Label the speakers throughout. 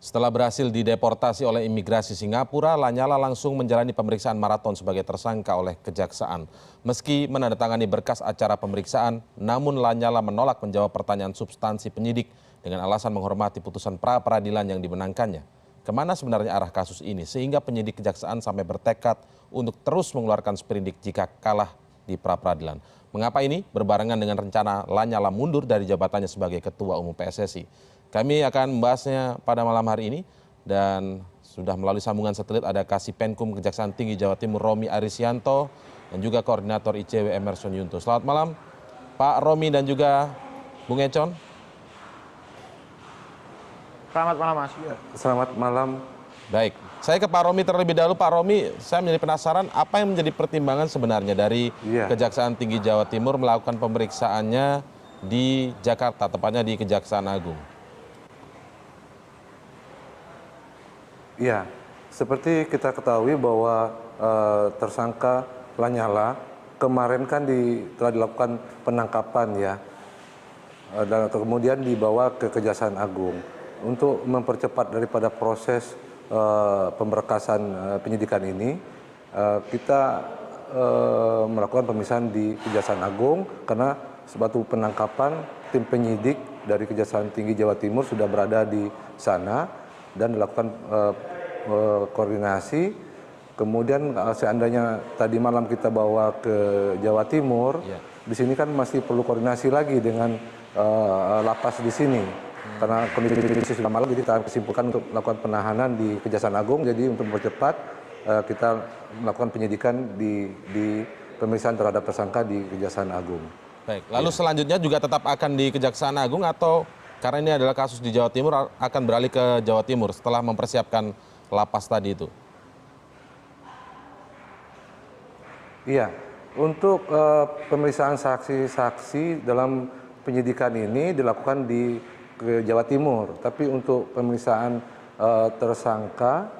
Speaker 1: Setelah berhasil dideportasi oleh imigrasi Singapura, Lanyala langsung menjalani pemeriksaan maraton sebagai tersangka oleh kejaksaan. Meski menandatangani berkas acara pemeriksaan, namun Lanyala menolak menjawab pertanyaan substansi penyidik dengan alasan menghormati putusan pra-peradilan yang dimenangkannya. Kemana sebenarnya arah kasus ini sehingga penyidik kejaksaan sampai bertekad untuk terus mengeluarkan sprindik jika kalah di pra-peradilan? Mengapa ini berbarengan dengan rencana Lanyala mundur dari jabatannya sebagai Ketua Umum PSSI? Kami akan membahasnya pada malam hari ini dan sudah melalui sambungan satelit ada Kasih Penkum Kejaksaan Tinggi Jawa Timur Romi Arisyanto dan juga Koordinator ICW Emerson Yunto. Selamat malam Pak Romi dan juga Bung Econ.
Speaker 2: Selamat malam Mas.
Speaker 3: Selamat malam.
Speaker 1: Baik, saya ke Pak Romi terlebih dahulu. Pak Romi, saya menjadi penasaran apa yang menjadi pertimbangan sebenarnya dari Kejaksaan Tinggi Jawa Timur melakukan pemeriksaannya di Jakarta, tepatnya di Kejaksaan Agung.
Speaker 3: Ya, seperti kita ketahui bahwa tersangka Lanyala kemarin kan telah dilakukan penangkapan ya, dan kemudian dibawa ke Kejaksaan Agung untuk mempercepat daripada proses pemberkasan penyidikan ini. Kita melakukan pemeriksaan di Kejaksaan Agung karena sebatu penangkapan tim penyidik dari Kejaksaan Tinggi Jawa Timur sudah berada di sana dan dilakukan koordinasi. Kemudian seandainya tadi malam kita bawa ke Jawa Timur, di sini kan masih perlu koordinasi lagi dengan lapas di sini. Karena kondisi sudah malam, jadi kita kesimpulkan untuk melakukan penahanan di Kejaksaan Agung. Jadi untuk mempercepat, kita melakukan penyidikan di pemeriksaan terhadap tersangka di Kejaksaan Agung.
Speaker 1: Baik, lalu selanjutnya juga tetap akan di Kejaksaan Agung atau karena ini adalah kasus di Jawa Timur akan beralih ke Jawa Timur setelah mempersiapkan lapas tadi itu?
Speaker 3: Iya, untuk pemeriksaan saksi-saksi dalam penyidikan ini dilakukan di Jawa Timur, tapi untuk pemeriksaan tersangka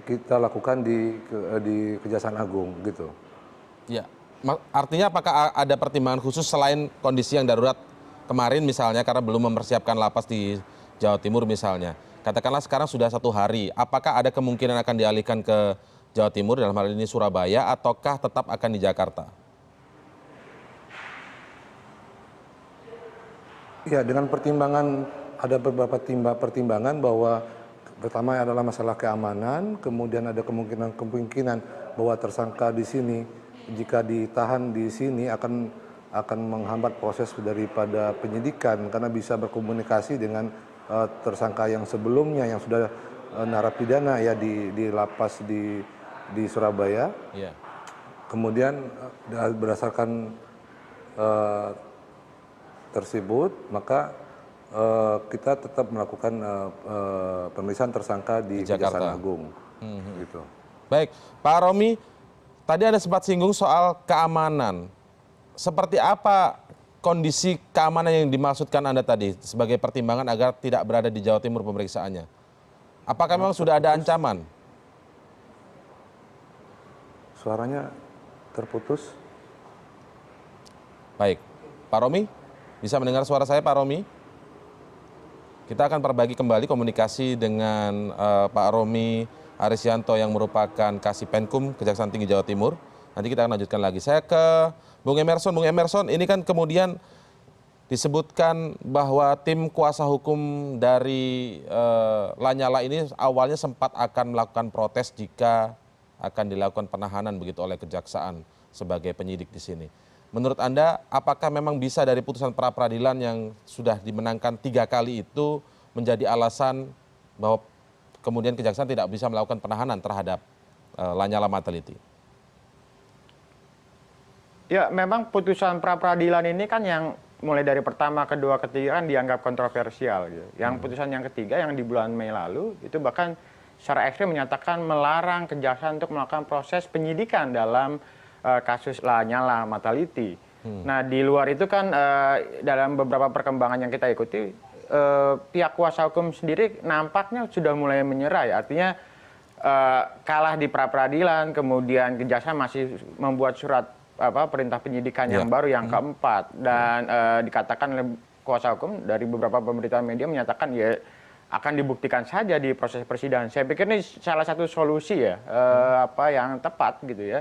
Speaker 3: kita lakukan di Kejaksaan Agung, gitu.
Speaker 1: Ya, artinya apakah ada pertimbangan khusus selain kondisi yang darurat kemarin misalnya karena belum mempersiapkan lapas di Jawa Timur misalnya? Katakanlah sekarang sudah 1 hari, apakah ada kemungkinan akan dialihkan ke Jawa Timur dalam hal ini Surabaya ataukah tetap akan di Jakarta?
Speaker 3: Ya, dengan pertimbangan, ada beberapa pertimbangan bahwa pertama adalah masalah keamanan, kemudian ada kemungkinan bahwa tersangka di sini jika ditahan di sini akan menghambat proses daripada penyidikan karena bisa berkomunikasi dengan tersangka yang sebelumnya yang sudah narapidana ya di lapas di Surabaya.
Speaker 1: Yeah.
Speaker 3: Kemudian berdasarkan tersebut maka kita tetap melakukan pemeriksaan tersangka di Kejaksaan Agung. Gitu.
Speaker 1: Baik, Pak Romi, tadi ada sempat singgung soal keamanan. Seperti apa kondisi keamanan yang dimaksudkan Anda tadi sebagai pertimbangan agar tidak berada di Jawa Timur pemeriksaannya? Apakah memang sudah ada ancaman?
Speaker 3: Suaranya terputus.
Speaker 1: Baik, Pak Romi, bisa mendengar suara saya Pak Romi? Kita akan perbagi kembali komunikasi dengan Pak Romi Arisyanto yang merupakan Kasih Penkum Kejaksaan Tinggi Jawa Timur. Nanti kita akan lanjutkan lagi. Saya ke Bung Emerson. Bung Emerson, ini kan kemudian disebutkan bahwa tim kuasa hukum dari Lanyala ini awalnya sempat akan melakukan protes jika akan dilakukan penahanan begitu oleh kejaksaan sebagai penyidik di sini. Menurut Anda, apakah memang bisa dari putusan pra-peradilan yang sudah dimenangkan 3 kali itu menjadi alasan bahwa kemudian kejaksaan tidak bisa melakukan penahanan terhadap Lanyala Mataliti?
Speaker 2: Ya, memang putusan pra-peradilan ini kan yang mulai dari pertama, kedua, ketiga kan dianggap kontroversial gitu. Yang putusan yang ketiga yang di bulan Mei lalu itu bahkan secara ekstrim menyatakan melarang kejaksaan untuk melakukan proses penyidikan dalam kasus Lanyala Mataliti. Nah, di luar itu kan dalam beberapa perkembangan yang kita ikuti, pihak kuasa hukum sendiri nampaknya sudah mulai menyerah ya. Artinya kalah di pra-peradilan, kemudian kejaksaan masih membuat surat perintah penyidikan yang baru yang keempat, dan dikatakan oleh kuasa hukum dari beberapa pemberitaan media menyatakan ya akan dibuktikan saja di proses persidangan. Saya pikir ini salah satu solusi ya, apa yang tepat gitu ya,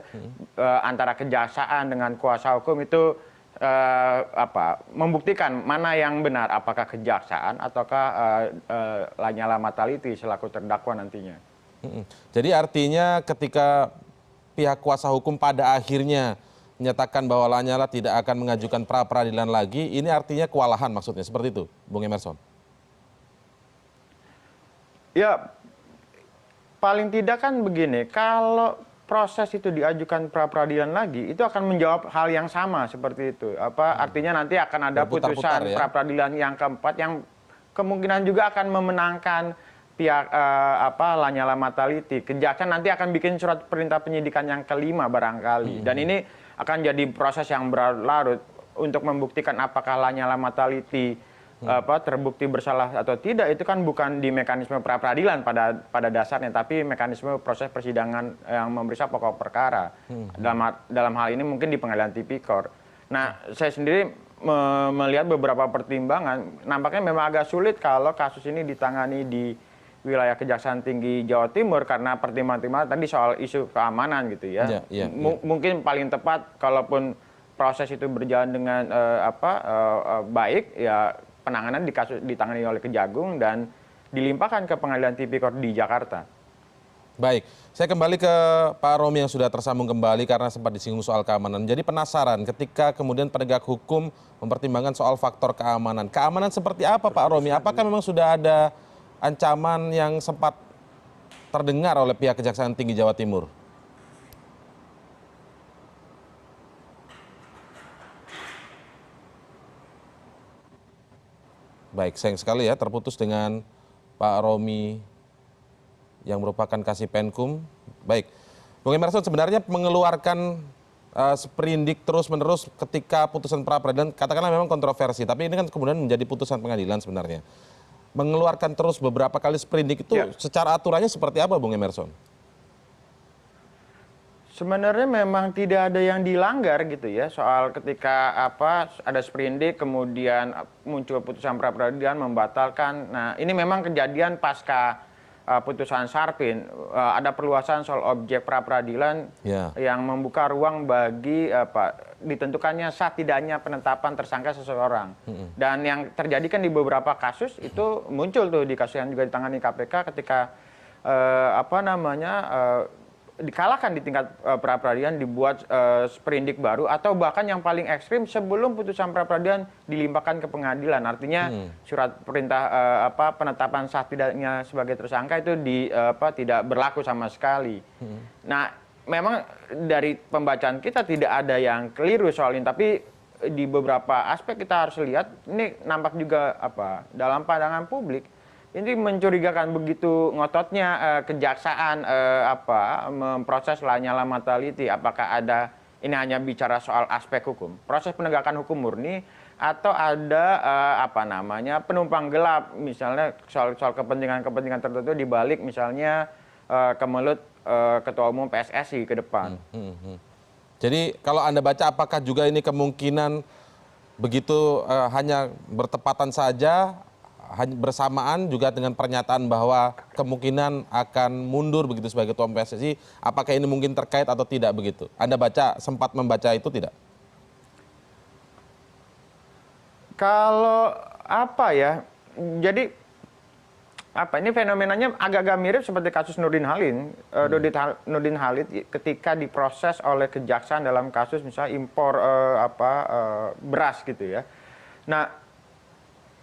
Speaker 2: antara kejaksaan dengan kuasa hukum itu membuktikan mana yang benar, apakah kejaksaan ataukah Lanyala Mataliti selaku terdakwa nantinya.
Speaker 1: Jadi artinya ketika pihak kuasa hukum pada akhirnya menyatakan bahwa Lanyala tidak akan mengajukan pra peradilan lagi, ini artinya kewalahan maksudnya, seperti itu, Bung Emerson?
Speaker 2: Ya, paling tidak kan begini, kalau proses itu diajukan pra peradilan lagi, itu akan menjawab hal yang sama seperti itu. Artinya nanti akan ada
Speaker 1: Berputar-putar
Speaker 2: putusan
Speaker 1: ya.
Speaker 2: pra peradilan yang keempat yang kemungkinan juga akan memenangkan pihak Lanyala Mataliti. Kejaksaan nanti akan bikin surat perintah penyidikan yang kelima barangkali. Dan ini akan jadi proses yang berlarut untuk membuktikan apakah Lanyala Mataliti terbukti bersalah atau tidak, itu kan bukan di mekanisme pra peradilan pada dasarnya, tapi mekanisme proses persidangan yang memeriksa pokok perkara. Dalam hal ini mungkin di pengadilan tipikor. Nah, saya sendiri melihat beberapa pertimbangan, nampaknya memang agak sulit kalau kasus ini ditangani di wilayah Kejaksaan Tinggi Jawa Timur karena pertimbangan-pertimbangan tadi soal isu keamanan gitu ya. Mungkin paling tepat kalaupun proses itu berjalan dengan baik, ya penanganan di kasus ditangani oleh Kejagung dan dilimpahkan ke pengadilan tipikor di Jakarta.
Speaker 1: Baik, saya kembali ke Pak Romi yang sudah tersambung kembali karena sempat disinggung soal keamanan. Jadi penasaran ketika kemudian penegak hukum mempertimbangkan soal faktor keamanan. Keamanan seperti apa Pak Romi? Apakah memang sudah ada ancaman yang sempat terdengar oleh pihak Kejaksaan Tinggi Jawa Timur? Baik, sayang sekali ya terputus dengan Pak Romi yang merupakan Kasih Penkum. Baik, Bung Emerson sebenarnya mengeluarkan sprindik terus-menerus ketika putusan pra peradilan, katakanlah memang kontroversi, tapi ini kan kemudian menjadi putusan pengadilan sebenarnya. Mengeluarkan terus beberapa kali sprindik itu secara aturannya seperti apa Bung Emerson?
Speaker 2: Sebenarnya memang tidak ada yang dilanggar gitu ya, soal ketika ada sprindik kemudian muncul putusan pra peradilan membatalkan. Nah, ini memang kejadian pasca putusan Sarpin, ada perluasan soal objek pra peradilan yang membuka ruang bagi ditentukannya sah tidaknya penetapan tersangka seseorang. Dan yang terjadi kan di beberapa kasus itu muncul tuh di kasus yang juga ditangani KPK ketika dikalahkan di tingkat pra peradilan, dibuat sprindik baru atau bahkan yang paling ekstrim sebelum putusan pra peradilan dilimpahkan ke pengadilan. Artinya surat perintah penetapan sah tidaknya sebagai tersangka itu tidak berlaku sama sekali. Nah, memang dari pembacaan kita tidak ada yang keliru soal ini, tapi di beberapa aspek kita harus lihat ini nampak juga dalam pandangan publik ini mencurigakan begitu ngototnya kejaksaan memproses Lanyala Mataliti. Apakah ada ini hanya bicara soal aspek hukum, proses penegakan hukum murni, atau ada penumpang gelap, misalnya soal kepentingan tertentu di balik misalnya kemelut ketua umum PSSI ke depan.
Speaker 1: Jadi kalau Anda baca, apakah juga ini kemungkinan begitu hanya bertepatan saja bersamaan juga dengan pernyataan bahwa kemungkinan akan mundur begitu sebagai ketua umum PSSI? Apakah ini mungkin terkait atau tidak begitu? Anda sempat membaca itu tidak?
Speaker 2: Kalau jadi ini fenomenanya agak-agak mirip seperti kasus Nurdin Halid ketika diproses oleh kejaksaan dalam kasus misalnya impor beras gitu ya. Nah,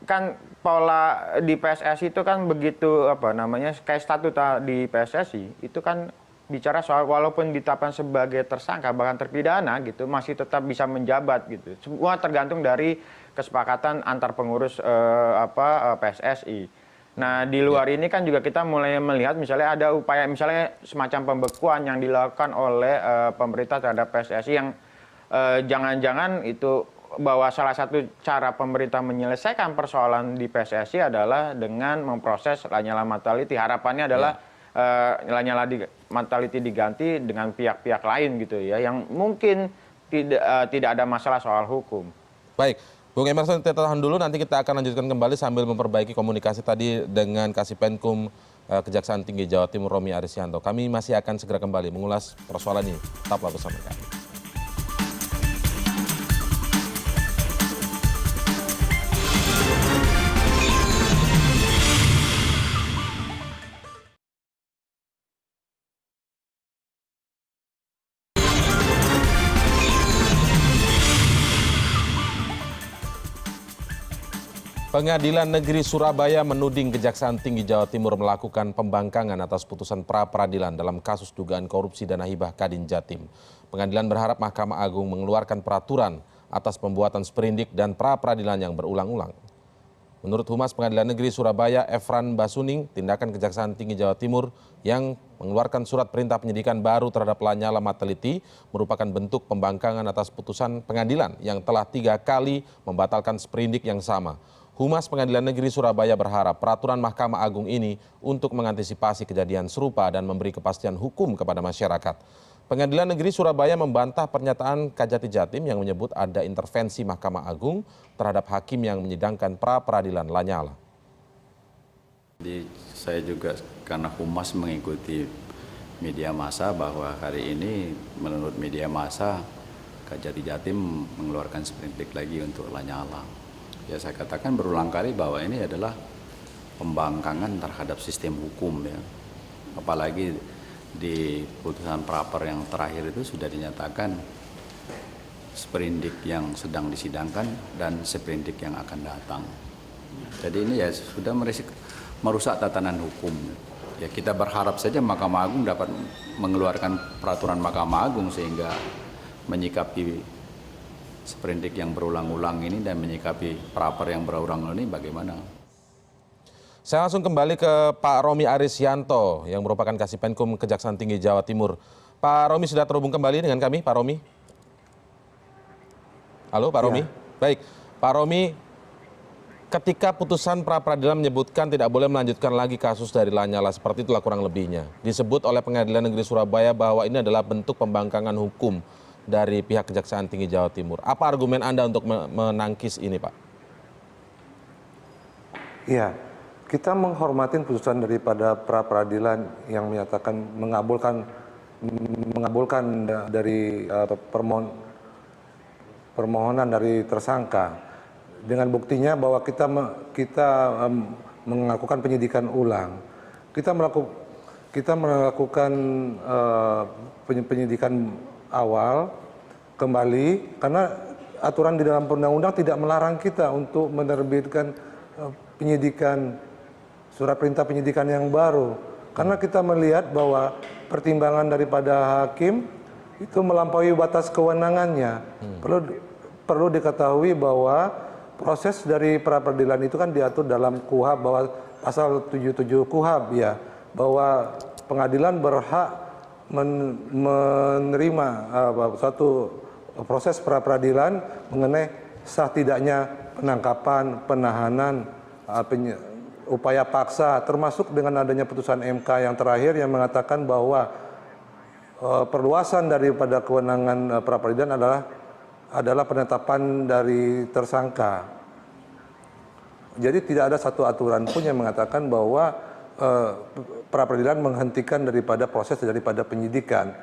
Speaker 2: kan pola di PSSI itu kan begitu kayak statuta di PSSI itu kan bicara soal walaupun ditetapkan sebagai tersangka bahkan terpidana gitu masih tetap bisa menjabat gitu. Semua tergantung dari kesepakatan antar pengurus PSSI. Nah, di luar ini kan juga kita mulai melihat misalnya ada upaya misalnya semacam pembekuan yang dilakukan oleh pemerintah terhadap PSSI yang jangan-jangan itu bahwa salah satu cara pemerintah menyelesaikan persoalan di PSSI adalah dengan memproses Lanyala Mataliti. Harapannya adalah Lanyala Mataliti diganti dengan pihak-pihak lain gitu ya, yang mungkin tidak ada masalah soal hukum.
Speaker 1: Baik, Bung Emerson, kita tahan dulu, nanti kita akan lanjutkan kembali sambil memperbaiki komunikasi tadi dengan Kasipenkum Kejaksaan Tinggi Jawa Timur Romi Arisyanto. Kami masih akan segera kembali mengulas persoalan ini. Tetaplah bersama kami. Pengadilan Negeri Surabaya menuding Kejaksaan Tinggi Jawa Timur melakukan pembangkangan atas putusan pra-peradilan dalam kasus dugaan korupsi dana hibah Kadin Jatim. Pengadilan berharap Mahkamah Agung mengeluarkan peraturan atas pembuatan sprindik dan pra-peradilan yang berulang-ulang. Menurut Humas Pengadilan Negeri Surabaya, Efran Basuning, tindakan Kejaksaan Tinggi Jawa Timur yang mengeluarkan surat perintah penyidikan baru terhadap Lanyala Mataliti merupakan bentuk pembangkangan atas putusan pengadilan yang telah 3 kali membatalkan sprindik yang sama. Humas Pengadilan Negeri Surabaya berharap peraturan Mahkamah Agung ini untuk mengantisipasi kejadian serupa dan memberi kepastian hukum kepada masyarakat. Pengadilan Negeri Surabaya membantah pernyataan Kajati Jatim yang menyebut ada intervensi Mahkamah Agung terhadap hakim yang menyidangkan pra-peradilan Lanyala.
Speaker 4: Jadi saya juga karena Humas mengikuti media massa bahwa hari ini menurut media massa Kajati Jatim mengeluarkan sprindik lagi untuk Lanyala. Ya saya katakan berulang kali bahwa ini adalah pembangkangan terhadap sistem hukum ya. Apalagi di putusan praper yang terakhir itu sudah dinyatakan sprindik yang sedang disidangkan dan sprindik yang akan datang. Jadi ini ya sudah merusak tatanan hukum. Ya kita berharap saja Mahkamah Agung dapat mengeluarkan peraturan Mahkamah Agung sehingga menyikapi sprindik yang berulang-ulang ini dan menyikapi praper yang berulang-ulang ini bagaimana?
Speaker 1: Saya langsung kembali ke Pak Romi Arisyanto yang merupakan Kasipenkum Kejaksaan Tinggi Jawa Timur. Pak Romi sudah terhubung kembali dengan kami, Pak Romi. Halo Pak Romi. Baik, Pak Romi, ketika putusan pra-peradilan menyebutkan tidak boleh melanjutkan lagi kasus dari Lanyala, seperti itulah kurang lebihnya. Disebut oleh Pengadilan Negeri Surabaya bahwa ini adalah bentuk pembangkangan hukum dari pihak Kejaksaan Tinggi Jawa Timur. Apa argumen Anda untuk menangkis ini, Pak?
Speaker 3: Iya, kita menghormati putusan daripada pra-peradilan yang menyatakan mengabulkan dari permohonan dari tersangka dengan buktinya bahwa kita melakukan penyidikan ulang. Kita melakukan penyidikan awal kembali karena aturan di dalam undang-undang tidak melarang kita untuk menerbitkan penyidikan surat perintah penyidikan yang baru karena kita melihat bahwa pertimbangan daripada hakim itu melampaui batas kewenangannya. Perlu diketahui bahwa proses dari pra-peradilan itu kan diatur dalam KUHP bahwa pasal 77 KUHP ya bahwa pengadilan berhak menerima suatu proses pra-peradilan mengenai sah tidaknya penangkapan, penahanan, upaya paksa, termasuk dengan adanya putusan MK yang terakhir yang mengatakan bahwa perluasan daripada kewenangan pra-peradilan adalah penetapan dari tersangka. Jadi tidak ada satu aturan pun yang mengatakan bahwa pra-peradilan menghentikan daripada proses daripada penyidikan.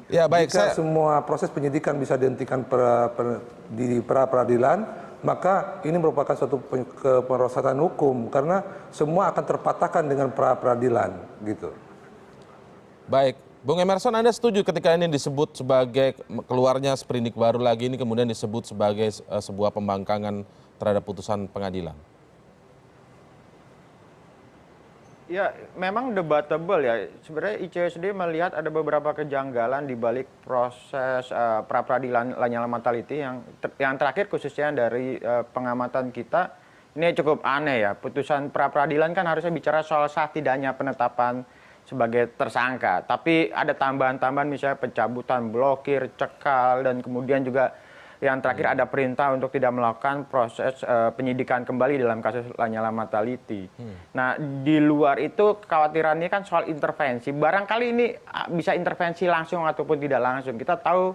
Speaker 3: Ya, baik. Jika semua proses penyidikan bisa dihentikan di pra-peradilan, maka ini merupakan suatu kemerosotan hukum karena semua akan terpatahkan dengan pra-peradilan, gitu.
Speaker 1: Baik, Bung Emerson, Anda setuju ketika ini disebut sebagai keluarnya sprindik baru lagi ini kemudian disebut sebagai sebuah pembangkangan terhadap putusan pengadilan?
Speaker 2: Ya, memang debatable ya. Sebenarnya ICSD melihat ada beberapa kejanggalan di balik proses pra-peradilan Lanyala Mataliti yang terakhir khususnya dari pengamatan kita ini cukup aneh ya. Putusan pra-peradilan kan harusnya bicara soal sah tidaknya penetapan sebagai tersangka. Tapi ada tambahan-tambahan misalnya pencabutan blokir, cekal, dan kemudian juga yang terakhir ada perintah untuk tidak melakukan proses penyidikan kembali dalam kasus Lanyala Mataliti. Nah, di luar itu kekhawatirannya kan soal intervensi. Barangkali ini bisa intervensi langsung ataupun tidak langsung. Kita tahu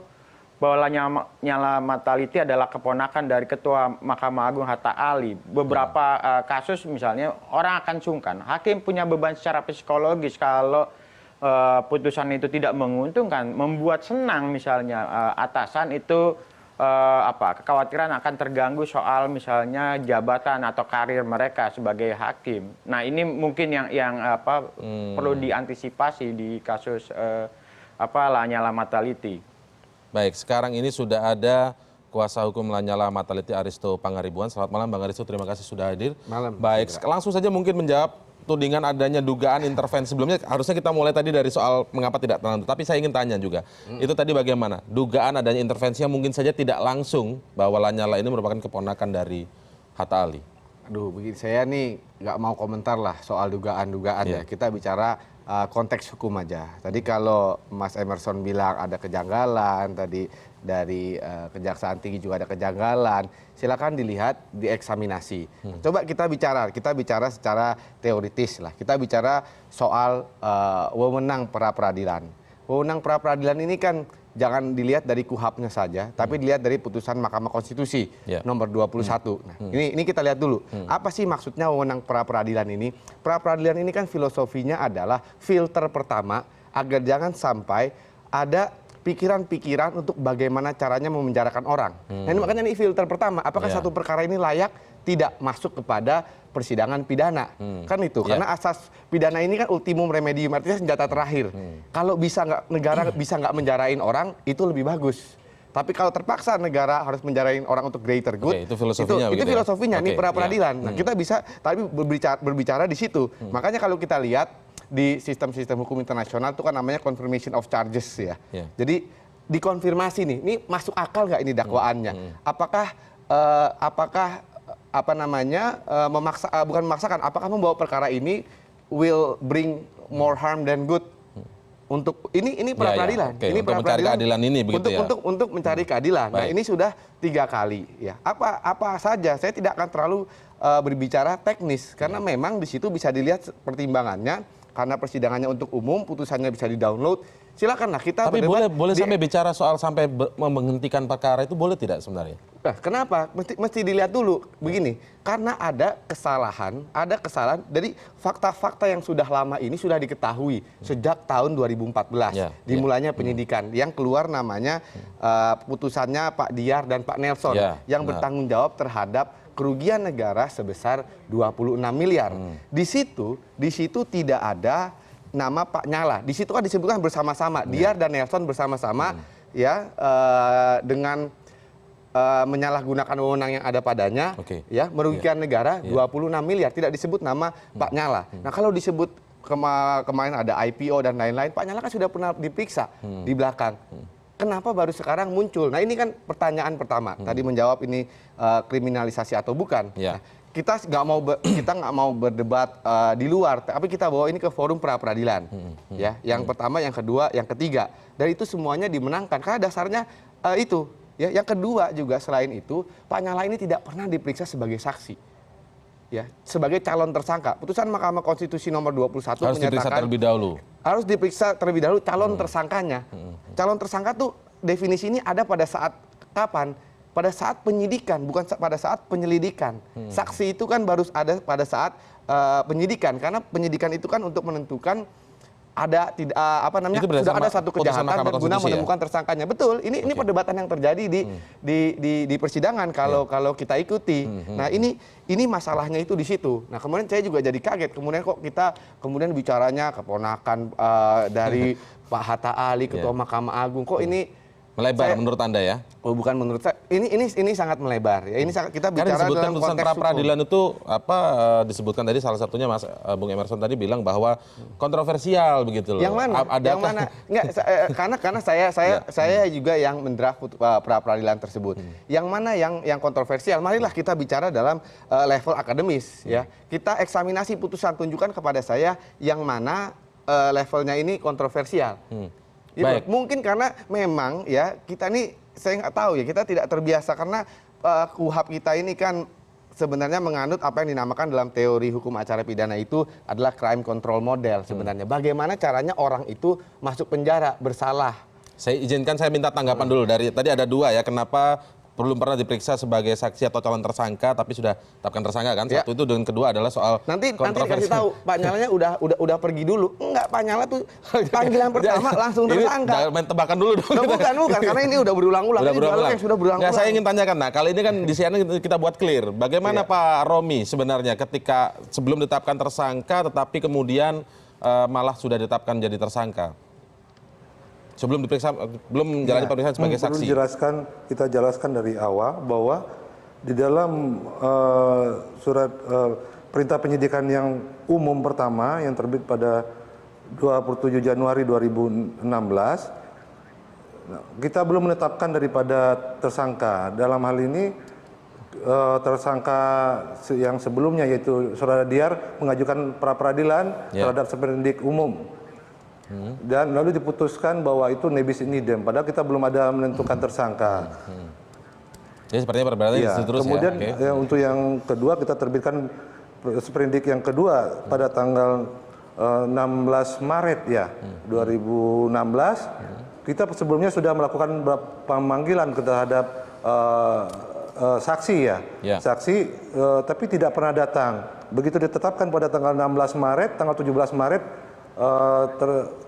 Speaker 2: bahwa Lanyala Mataliti adalah keponakan dari Ketua Mahkamah Agung Hatta Ali. Beberapa kasus misalnya orang akan sungkan. Hakim punya beban secara psikologis kalau putusan itu tidak menguntungkan, membuat senang misalnya atasan itu kekhawatiran akan terganggu soal misalnya jabatan atau karir mereka sebagai hakim. Nah ini mungkin yang perlu diantisipasi di kasus Lanyala Mataliti.
Speaker 1: Baik, sekarang ini sudah ada kuasa hukum Lanyala Mataliti Aristo Pangaribuan. Selamat malam Bang Aristo, terima kasih sudah hadir.
Speaker 3: Malam.
Speaker 1: Baik, langsung saja mungkin menjawab tudingan adanya dugaan intervensi. Sebelumnya harusnya kita mulai tadi dari soal mengapa tidak tenang. Tapi saya ingin tanya juga, itu tadi bagaimana? Dugaan adanya intervensi yang mungkin saja tidak langsung bahwa Lanyala ini merupakan keponakan dari Hatta Ali.
Speaker 5: Aduh, begini saya nih nggak mau komentar lah soal dugaan-dugaan ya. Kita bicara konteks hukum aja. Tadi kalau Mas Emerson bilang ada kejanggalan, tadi dari Kejaksaan Tinggi juga ada kejanggalan, silakan dilihat dieksaminasi. Coba kita bicara secara teoritis lah. Kita bicara soal wewenang pra peradilan. Wewenang pra peradilan ini kan jangan dilihat dari KUHAP-nya saja, tapi dilihat dari putusan Mahkamah Konstitusi nomor 21. Nah, ini kita lihat dulu. Apa sih maksudnya wewenang pra peradilan ini? Pra peradilan ini kan filosofinya adalah filter pertama agar jangan sampai ada pikiran-pikiran untuk bagaimana caranya memenjarakan orang. Nah, ini makanya ini filter pertama. Apakah satu perkara ini layak tidak masuk kepada persidangan pidana, kan itu karena asas pidana ini kan ultimum remedium, artinya senjata terakhir. Kalau bisa negara bisa nggak menjarain orang itu lebih bagus. Tapi kalau terpaksa negara harus menjarain orang untuk greater good,
Speaker 1: itu filosofinya,
Speaker 5: itu filosofinya ini pra peradilan.
Speaker 1: Ya.
Speaker 5: Nah kita bisa tapi berbicara di situ. Makanya kalau kita lihat di sistem-sistem hukum internasional itu kan namanya confirmation of charges ya. Jadi dikonfirmasi nih, ini masuk akal nggak ini dakwaannya? Apakah bukan memaksakan, apakah membawa perkara ini will bring more harm than good untuk ini pra peradilan.
Speaker 1: Ini untuk mencari keadilan ini begitu
Speaker 5: untuk mencari keadilan. Nah, ini sudah 3 kali ya. Apa saja, saya tidak akan terlalu berbicara teknis karena memang di situ bisa dilihat pertimbangannya karena persidangannya untuk umum, putusannya bisa di-download. Silakanlah kita
Speaker 1: tapi boleh sampai bicara soal sampai menghentikan perkara itu boleh tidak sebenarnya?
Speaker 5: Nah, kenapa? Mesti dilihat dulu begini, karena ada kesalahan dari fakta-fakta yang sudah lama ini sudah diketahui sejak tahun 2014 dimulainya penyidikan yang keluar namanya putusannya Pak Diyar dan Pak Nelson yang bertanggung jawab terhadap kerugian negara sebesar 26 miliar. Di situ tidak ada nama Pak Nyala. Di situ kan disebutkan bersama-sama Diyar dan Nelson bersama-sama dengan menyalahgunakan wewenang yang ada padanya merugikan negara 26 miliar, tidak disebut nama Pak Nyala. Nah, kalau disebut kemarin ada IPO dan lain-lain, Pak Nyala kan sudah pernah diperiksa di belakang. Kenapa baru sekarang muncul? Nah, ini kan pertanyaan pertama. Tadi menjawab ini kriminalisasi atau bukan. Nah, kita nggak mau berdebat di luar, tapi kita bawa ini ke forum pra peradilan. Yang pertama, yang kedua, yang ketiga, dan itu semuanya dimenangkan karena dasarnya itu. Yang kedua juga selain itu, Pak Nyala ini tidak pernah diperiksa sebagai saksi. Sebagai calon tersangka. Putusan Mahkamah Konstitusi nomor 21
Speaker 1: harus diperiksa terlebih dahulu.
Speaker 5: Harus diperiksa terlebih dahulu calon tersangkanya. Calon tersangka tuh definisi ini ada pada saat kapan? Pada saat penyidikan, bukan pada saat penyelidikan. Saksi itu kan baru ada pada saat penyidikan, karena penyidikan itu kan untuk menentukan ada sudah ada satu kejahatan dan guna menemukan tersangkanya. Betul, ini perdebatan yang terjadi di persidangan kalau kita ikuti. Nah, ini masalahnya itu di situ. Nah, kemudian saya juga jadi kaget. Kemudian kok kita bicaranya keponakan dari Pak Hatta Ali, Ketua Mahkamah Agung. Kok ini
Speaker 1: melebar menurut Anda ya?
Speaker 5: Oh, bukan menurut saya. Ini sangat melebar. Ini kita bicara dalam
Speaker 1: putusan pra peradilan itu disebutkan tadi salah satunya Mas Bung Emerson tadi bilang bahwa kontroversial begitu loh.
Speaker 5: Yang mana? Yang mana? Enggak, karena saya juga yang mendraft pra peradilan tersebut. Yang mana yang kontroversial? Marilah kita bicara dalam level akademis ya. Kita eksaminasi putusan, tunjukkan kepada saya yang mana levelnya ini kontroversial. Baik. Mungkin karena memang kita ini saya nggak tahu kita tidak terbiasa karena KUHAP kita ini kan sebenarnya menganut apa yang dinamakan dalam teori hukum acara pidana itu adalah crime control model sebenarnya. Bagaimana caranya orang itu masuk penjara bersalah.
Speaker 1: Saya izinkan saya minta tanggapan dulu dari tadi ada dua ya, kenapa belum pernah diperiksa sebagai saksi atau calon tersangka tapi sudah tetapkan tersangka kan?
Speaker 5: Ya.
Speaker 1: Satu itu, dan kedua adalah soal
Speaker 5: Nanti dikasih
Speaker 1: kontroversi.
Speaker 5: tahu Pak Nyalanya udah pergi dulu. Enggak, Pak Nyala tuh panggilan pertama langsung
Speaker 1: Ini
Speaker 5: tersangka.
Speaker 1: jangan main tebakan dulu dong.
Speaker 5: Loh, bukan, karena ini udah berulang-ulang.
Speaker 1: Udah
Speaker 5: Ini dialog
Speaker 1: berulang-ulang.
Speaker 5: yang sudah berulang-ulang.
Speaker 1: Nggak, saya ingin tanyakan, nah kali ini kan di CNN kita buat clear. Bagaimana
Speaker 5: Iya.
Speaker 1: Pak Romi sebenarnya ketika sebelum ditetapkan tersangka tetapi kemudian malah sudah ditetapkan jadi tersangka? Sebelum diperiksa, belum menjalani pemeriksaan sebagai
Speaker 3: Perlu
Speaker 1: saksi.
Speaker 3: kita jelaskan dari awal bahwa di dalam surat perintah penyidikan yang umum pertama yang terbit pada 27 Januari 2016, kita belum menetapkan daripada tersangka. Dalam hal ini tersangka yang sebelumnya yaitu Saudara Diar mengajukan pra peradilan terhadap seperindik umum. Dan lalu diputuskan bahwa itu nebis in idem, padahal kita belum ada menentukan tersangka.
Speaker 1: Jadi sepertinya berarti
Speaker 3: Iya,
Speaker 1: terus
Speaker 3: kemudian
Speaker 1: ya. Oke.
Speaker 3: untuk yang kedua kita terbitkan seperindik yang kedua pada tanggal 16 Maret ya 2016. Kita sebelumnya sudah melakukan pemanggilan terhadap saksi ya, saksi tapi tidak pernah datang. Begitu ditetapkan pada tanggal 16 Maret, tanggal 17 Maret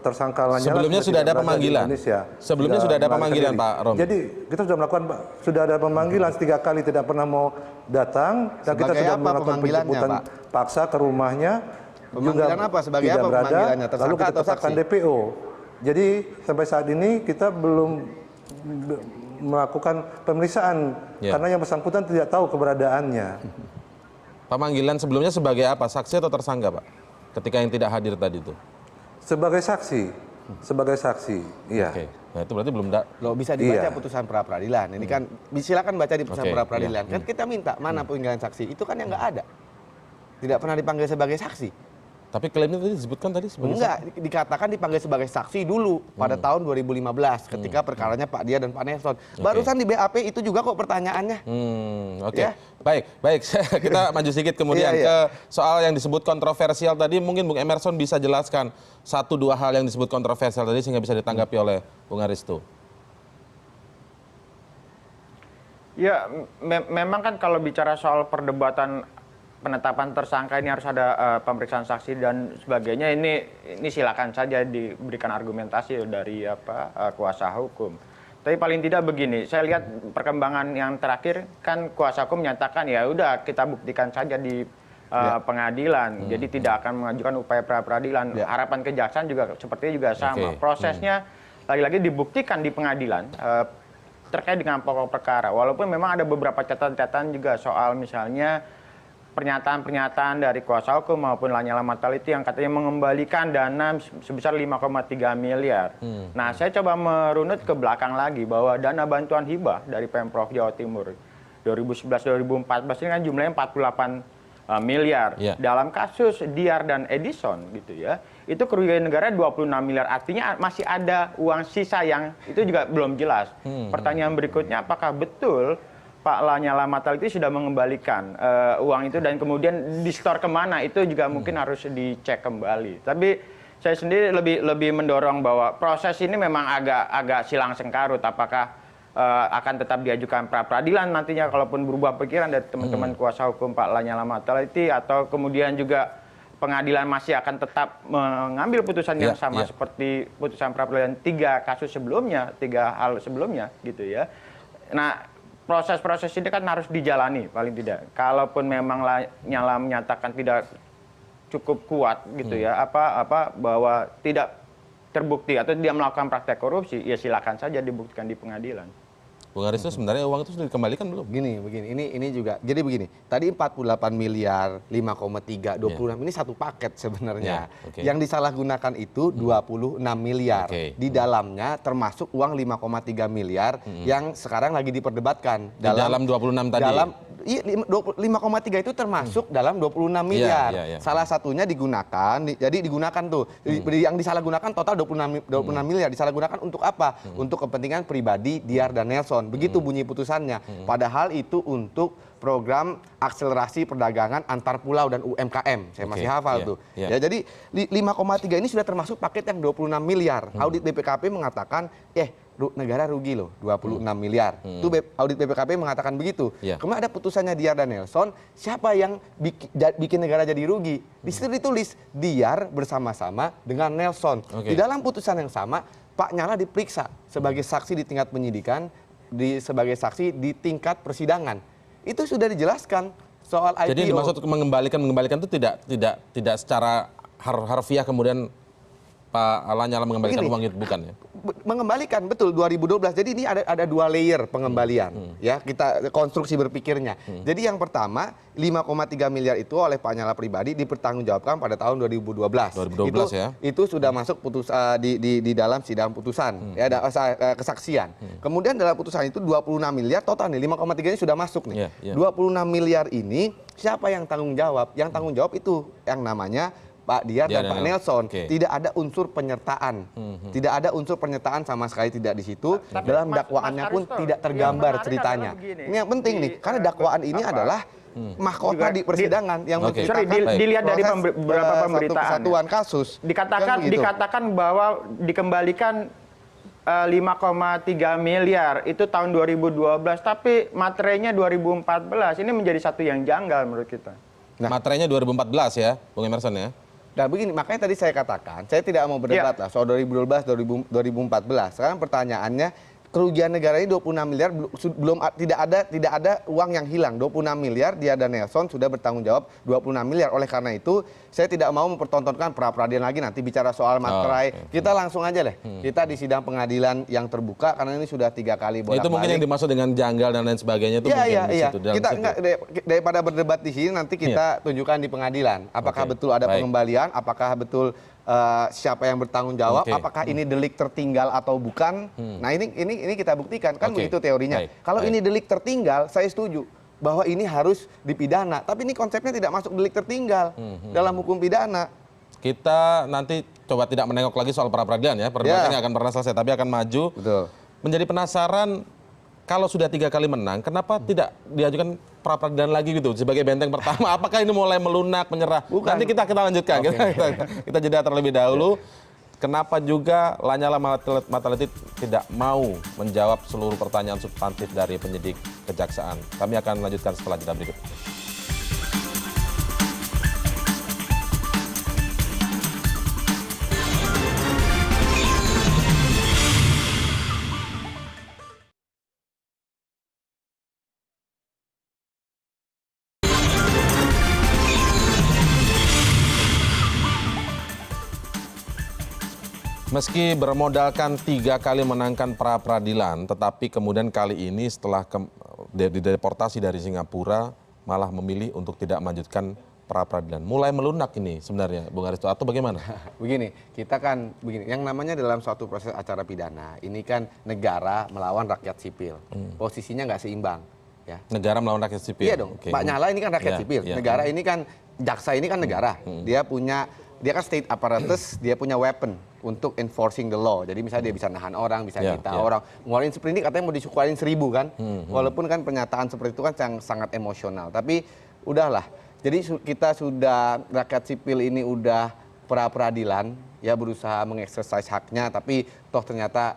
Speaker 3: tersangka Lanyala
Speaker 1: Sebelumnya sudah ada
Speaker 3: tidak berada di
Speaker 1: pemanggilan.
Speaker 3: Indonesia.
Speaker 1: Sebelumnya sudah ada
Speaker 3: melarikan
Speaker 1: pemanggilan,
Speaker 3: diri.
Speaker 1: Pak Romi.
Speaker 3: Jadi kita sudah ada pemanggilan 3 kali tidak pernah mau datang dan kita
Speaker 5: Sebagai
Speaker 3: sudah
Speaker 5: apa
Speaker 3: melakukan
Speaker 5: pemanggilannya,
Speaker 3: penjemputan
Speaker 5: Pak?
Speaker 3: paksa ke rumahnya.
Speaker 5: Pemanggilan
Speaker 3: juga
Speaker 5: apa? Sebagai
Speaker 3: tidak
Speaker 5: apa
Speaker 3: berada,
Speaker 5: pemanggilannya?
Speaker 3: lalu
Speaker 5: Tersangka
Speaker 3: kita
Speaker 5: atau
Speaker 3: tetapkan
Speaker 5: saksi?
Speaker 3: DPO. Jadi sampai saat ini kita belum melakukan pemeriksaan karena yang bersangkutan tidak tahu keberadaannya.
Speaker 1: Pemanggilan sebelumnya sebagai apa? Saksi atau tersangka, Pak? Ketika yang tidak hadir tadi itu.
Speaker 3: Sebagai saksi, iya.
Speaker 1: Oke. Nah, itu berarti belum
Speaker 5: Loh, bisa dibaca
Speaker 3: Iya.
Speaker 5: putusan pra peradilan. Ini kan silakan baca di putusan
Speaker 1: Oke,
Speaker 5: pra peradilan.
Speaker 1: iya.
Speaker 5: Kan kita minta mana panggilan saksi. Itu kan yang nggak ada. Tidak pernah dipanggil sebagai saksi.
Speaker 1: Tapi klaimnya tadi disebutkan tadi sebagai
Speaker 5: Enggak, dikatakan dipanggil sebagai saksi dulu pada tahun 2015 ketika perkaranya Pak Dia dan Pak Nelson. Barusan di BAP itu juga kok pertanyaannya.
Speaker 1: Oke.
Speaker 5: Ya.
Speaker 1: Baik. Kita maju sedikit kemudian
Speaker 5: Iya,
Speaker 1: ke soal yang disebut kontroversial tadi. Mungkin Bung Emerson bisa jelaskan 1-2 hal yang disebut kontroversial tadi sehingga bisa ditanggapi oleh Bung Aristo.
Speaker 2: Ya, memang kan kalau bicara soal perdebatan penetapan tersangka ini harus ada pemeriksaan saksi dan sebagainya. Ini silakan saja diberikan argumentasi dari kuasa hukum. Tapi paling tidak begini, saya lihat perkembangan yang terakhir kan kuasa hukum menyatakan ya udah kita buktikan saja di pengadilan. Jadi tidak akan mengajukan upaya pra peradilan. Harapan kejaksaan juga sepertinya juga sama. Prosesnya lagi-lagi dibuktikan di pengadilan terkait dengan pokok perkara. Walaupun memang ada beberapa catatan-catatan juga soal misalnya pernyataan-pernyataan dari kuasa hukum maupun Lanyala Mataliti yang katanya mengembalikan dana sebesar 5,3 miliar. Nah, saya coba merunut ke belakang lagi bahwa dana bantuan hibah dari Pemprov Jawa Timur 2011-2014 ini kan jumlahnya 48 miliar. Dalam kasus Diar dan Edison gitu ya, itu kerugian negara 26 miliar. Artinya masih ada uang sisa yang itu juga belum jelas. Pertanyaan berikutnya, apakah betul Pak Lanyala Mataliti sudah mengembalikan uang itu dan kemudian di-store kemana, itu juga mungkin harus dicek kembali. Tapi saya sendiri lebih mendorong bahwa proses ini memang agak silang sengkarut. Apakah akan tetap diajukan pra peradilan nantinya kalaupun berubah pikiran dari teman-teman kuasa hukum Pak Lanyala Mataliti, atau kemudian juga pengadilan masih akan tetap mengambil putusan yang sama seperti putusan pra peradilan 3 kasus sebelumnya, 3 hal sebelumnya gitu ya. Nah, proses-proses ini kan harus dijalani paling tidak. Kalaupun memang Lanyala menyatakan tidak cukup kuat gitu ya, bahwa tidak terbukti atau dia melakukan praktek korupsi, ya silakan saja dibuktikan di pengadilan.
Speaker 1: Bung Aristo, sebenarnya uang itu sudah dikembalikan belum?
Speaker 5: Begini. Ini juga. Jadi begini. Tadi 48 miliar, 5,3, 26 ini satu paket sebenarnya. Yang disalahgunakan itu 26 miliar. Di dalamnya termasuk uang 5,3 miliar yang sekarang lagi diperdebatkan
Speaker 1: Dalam 26 tadi.
Speaker 5: 5,3 itu termasuk dalam 26 miliar.
Speaker 1: Iya.
Speaker 5: Salah satunya digunakan, jadi digunakan tuh. Yang disalahgunakan total 26 miliar. Disalahgunakan untuk apa? Untuk kepentingan pribadi Diar dan Nelson. Begitu bunyi putusannya. Padahal itu untuk program akselerasi perdagangan antar pulau dan UMKM. Saya masih hafal tuh. Ya, jadi 5,3 ini sudah termasuk paket yang 26 miliar. Audit BPKP mengatakan, negara rugi loh 26 miliar. Itu audit BPKP mengatakan begitu. Kemudian ada putusannya Diar dan Nelson, siapa yang bikin negara jadi rugi? Di situ ditulis Diar bersama-sama dengan Nelson. Di dalam putusan yang sama, Pak Nyala diperiksa sebagai saksi di tingkat penyidikan, sebagai saksi di tingkat persidangan. Itu sudah dijelaskan soal IPO.
Speaker 1: Jadi dimaksud mengembalikan itu tidak secara harfiah kemudian Pak Lanyala mengembalikan uang itu, bukan ya?
Speaker 5: Mengembalikan, betul, 2012. Jadi ini ada 2 layer pengembalian. Ya, kita konstruksi berpikirnya. Jadi yang pertama, 5,3 miliar itu oleh Pak Nyala pribadi dipertanggungjawabkan pada tahun 2012.
Speaker 1: 2012 ya.
Speaker 5: Itu sudah masuk di dalam sidang putusan, ya, ada kesaksian. Kemudian dalam putusan itu 26 miliar total nih, 5,3 ini sudah masuk nih. 26 miliar ini siapa yang tanggung jawab? Yang tanggung jawab itu yang namanya Pak Diar dan Pak Nelson. Tidak ada unsur penyertaan. Tidak ada unsur penyertaan sama sekali tidak di situ. Dalam dakwaannya pun tidak tergambar ceritanya. Ini yang penting nih, karena dakwaan ini adalah mahkota di persidangan yang menceritakan
Speaker 2: dilihat dari beberapa pemberitaan.
Speaker 5: Kesatuan kasus.
Speaker 2: Dikatakan bahwa dikembalikan 5,3 miliar itu tahun 2012, tapi materainya 2014. Ini menjadi satu yang janggal menurut kita.
Speaker 1: Materainya 2014 ya, Bung Emerson ya.
Speaker 5: Nah begini, makanya tadi saya katakan, saya tidak mau berdebat lah soal 2012, 2014. Sekarang pertanyaannya, kerugian negara ini 26 miliar, tidak ada uang yang hilang. 26 miliar, Diar dan Nelson sudah bertanggung jawab 26 miliar. Oleh karena itu, saya tidak mau mempertontonkan pra-peradilan lagi, nanti bicara soal materai. Kita langsung aja deh, kita di sidang pengadilan yang terbuka, karena ini sudah 3 kali bolak-balik.
Speaker 1: Itu mungkin yang dimaksud dengan janggal dan lain sebagainya itu mungkin di situ.
Speaker 5: Kita daripada berdebat di sini, nanti kita tunjukkan di pengadilan. Apakah betul ada pengembalian, apakah betul siapa yang bertanggung jawab, apakah ini delik tertinggal atau bukan. Nah ini kita buktikan, kan begitu teorinya. Kalau ini delik tertinggal, saya setuju bahwa ini harus dipidana. Tapi ini konsepnya tidak masuk delik tertinggal dalam hukum pidana.
Speaker 1: Kita nanti coba tidak menengok lagi soal pra-peradilan ya. Perdebatan ini akan pernah selesai, tapi akan maju.
Speaker 5: Betul.
Speaker 1: Menjadi penasaran, kalau sudah 3 kali menang, kenapa tidak diajukan pra-peradilan lagi gitu sebagai benteng pertama? Apakah ini mulai melunak, menyerah?
Speaker 5: Bukan.
Speaker 1: Nanti kita lanjutkan. Kita jeda terlebih dahulu. Kenapa juga Lanyala Mataliti tidak mau menjawab seluruh pertanyaan substantif dari penyidik kejaksaan? Kami akan lanjutkan setelah jeda berikut. Meski bermodalkan 3 kali menangkan pra-peradilan, tetapi kemudian kali ini setelah dideportasi dari Singapura, malah memilih untuk tidak melanjutkan pra-peradilan. Mulai melunak ini sebenarnya, Bung Aristo, atau bagaimana?
Speaker 5: Begini, yang namanya dalam suatu proses acara pidana, ini kan negara melawan rakyat sipil. Posisinya nggak seimbang. Ya.
Speaker 1: Negara melawan rakyat sipil?
Speaker 5: Iya dong, Pak Nyala ini kan rakyat sipil. Negara ini kan, jaksa ini kan negara. Dia kan state apparatus, dia punya weapon untuk enforcing the law. Jadi misalnya dia bisa nahan orang, bisa nyita orang. Ngeluarin seprindik katanya mau disukuarin 1000 kan. Walaupun kan pernyataan seperti itu kan sangat emosional. Tapi udahlah. Jadi kita sudah, rakyat sipil ini udah pra-peradilan, ya berusaha mengeksersis haknya, tapi toh ternyata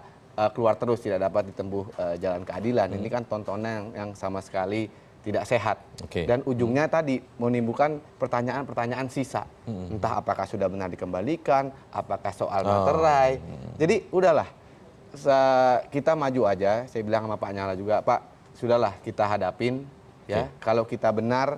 Speaker 5: keluar terus, tidak dapat ditempuh jalan keadilan. Ini kan tontonan yang sama sekali tidak sehat. Dan ujungnya tadi menimbulkan pertanyaan-pertanyaan sisa. Entah apakah sudah benar dikembalikan, apakah soal materai. Jadi udahlah, kita maju aja. Saya bilang sama Pak Nyala juga, Pak, sudahlah kita hadapin. Ya, kalau kita benar,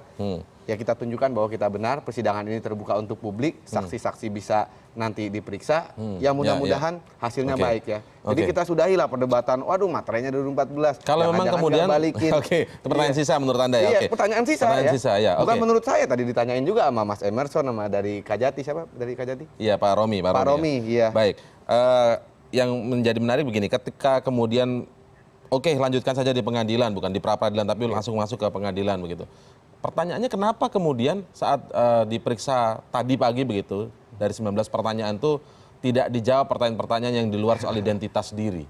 Speaker 5: ya kita tunjukkan bahwa kita benar. Persidangan ini terbuka untuk publik, saksi-saksi bisa nanti diperiksa. Ya mudah-mudahan hasilnya baik ya. Jadi kita sudahilah perdebatan. Waduh, materainya 2014.
Speaker 1: Kalau memang kemudian, itu pertanyaan sisa menurut Anda ya?
Speaker 5: Iya, pertanyaan sisa ya. Bukan menurut saya, tadi ditanyain juga sama Mas Emerson, sama dari Kajati, siapa dari Kajati?
Speaker 1: Iya, Pak Romi.
Speaker 5: Pak Romi, iya.
Speaker 1: Baik, yang menjadi menarik begini, ketika kemudian Oke, lanjutkan saja di pengadilan, bukan di pra-peradilan, tapi langsung masuk ke pengadilan begitu. Pertanyaannya kenapa kemudian saat diperiksa tadi pagi begitu, dari 19 pertanyaan itu tidak dijawab pertanyaan-pertanyaan yang di luar soal identitas diri?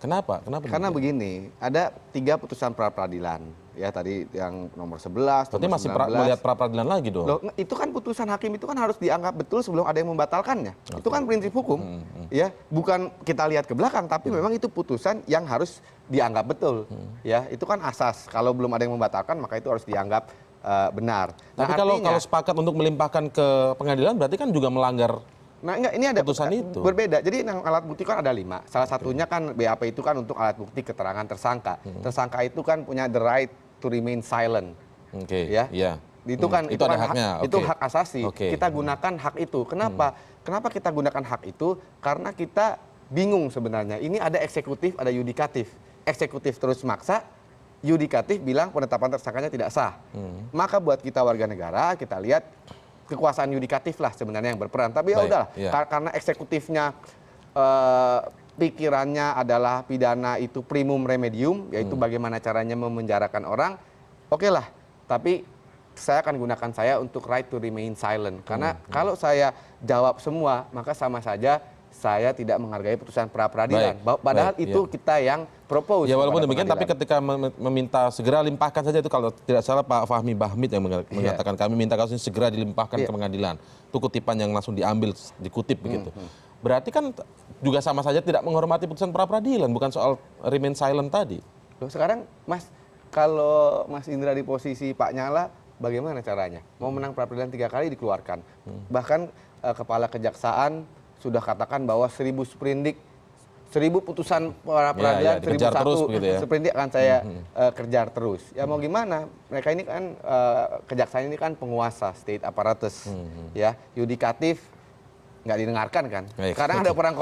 Speaker 1: Kenapa? Kenapa?
Speaker 5: Karena
Speaker 1: demikian?
Speaker 5: begini, ada 3 putusan pra-peradilan. Ya tadi yang nomor 11,
Speaker 1: Berarti
Speaker 5: nomor
Speaker 1: masih
Speaker 5: 19.
Speaker 1: melihat pra-peradilan lagi dong?
Speaker 5: Loh, itu kan putusan hakim itu kan harus dianggap betul sebelum ada yang membatalkannya. Itu kan prinsip hukum. Ya, bukan kita lihat ke belakang, tapi memang itu putusan yang harus dianggap betul. Ya, itu kan asas. Kalau belum ada yang membatalkan, maka itu harus dianggap benar.
Speaker 1: Tapi
Speaker 5: Nah,
Speaker 1: kalau
Speaker 5: artinya-
Speaker 1: sepakat untuk melimpahkan ke pengadilan, berarti kan juga melanggar.
Speaker 5: Nah, enggak, ini ada
Speaker 1: putusan itu.
Speaker 5: berbeda. Jadi yang alat bukti kan ada 5. Salah satunya kan BAP itu kan untuk alat bukti keterangan tersangka. Tersangka itu kan punya the right to remain silent.
Speaker 1: Oke,
Speaker 5: Ya.
Speaker 1: iya.
Speaker 5: Itu kan
Speaker 1: Itu ada haknya,
Speaker 5: itu
Speaker 1: oke.
Speaker 5: hak asasi.
Speaker 1: Oke.
Speaker 5: Kita gunakan hak itu. Kenapa? Kenapa kita gunakan hak itu? Karena kita bingung sebenarnya. Ini ada eksekutif, ada yudikatif. Eksekutif terus maksa, yudikatif bilang penetapan tersangkanya tidak sah. Maka buat kita warga negara, kita lihat kekuasaan yudikatif lah sebenarnya yang berperan. Tapi ya
Speaker 1: Baik,
Speaker 5: udahlah,
Speaker 1: iya.
Speaker 5: karena eksekutifnya pikirannya adalah pidana itu primum remedium, yaitu bagaimana caranya memenjarakan orang. Oke lah, tapi saya akan gunakan saya untuk right to remain silent. Karena kalau saya jawab semua, maka sama saja saya tidak menghargai putusan pra-peradilan.
Speaker 1: Baik,
Speaker 5: Padahal
Speaker 1: baik,
Speaker 5: itu
Speaker 1: iya.
Speaker 5: kita yang propose.
Speaker 1: Ya walaupun
Speaker 5: kepada
Speaker 1: demikian, tapi
Speaker 5: pengadilan.
Speaker 1: ketika meminta segera limpahkan saja itu, kalau tidak salah Pak Fahmi Bahmid yang mengatakan kami minta kasus ini segera dilimpahkan ke pengadilan. Itu kutipan yang langsung diambil, dikutip begitu. Berarti kan juga sama saja tidak menghormati putusan pra-peradilan, bukan soal remain silent tadi.
Speaker 5: Loh, sekarang Mas, kalau Mas Indra di posisi Pak Nyala, bagaimana caranya? Mau menang pra-peradilan 3 kali dikeluarkan. Bahkan Kepala Kejaksaan sudah katakan bahwa 1000 sprindik, 1000 putusan pra-peradilan,
Speaker 1: Ya, dikejar terus begitu ya.
Speaker 5: sprindik akan saya kejar terus. Ya mau gimana? Mereka ini kan, Kejaksaan ini kan penguasa, state apparatus. Ya, yudikatif nggak didengarkan kan?
Speaker 1: Baik,
Speaker 5: Sekarang ada perang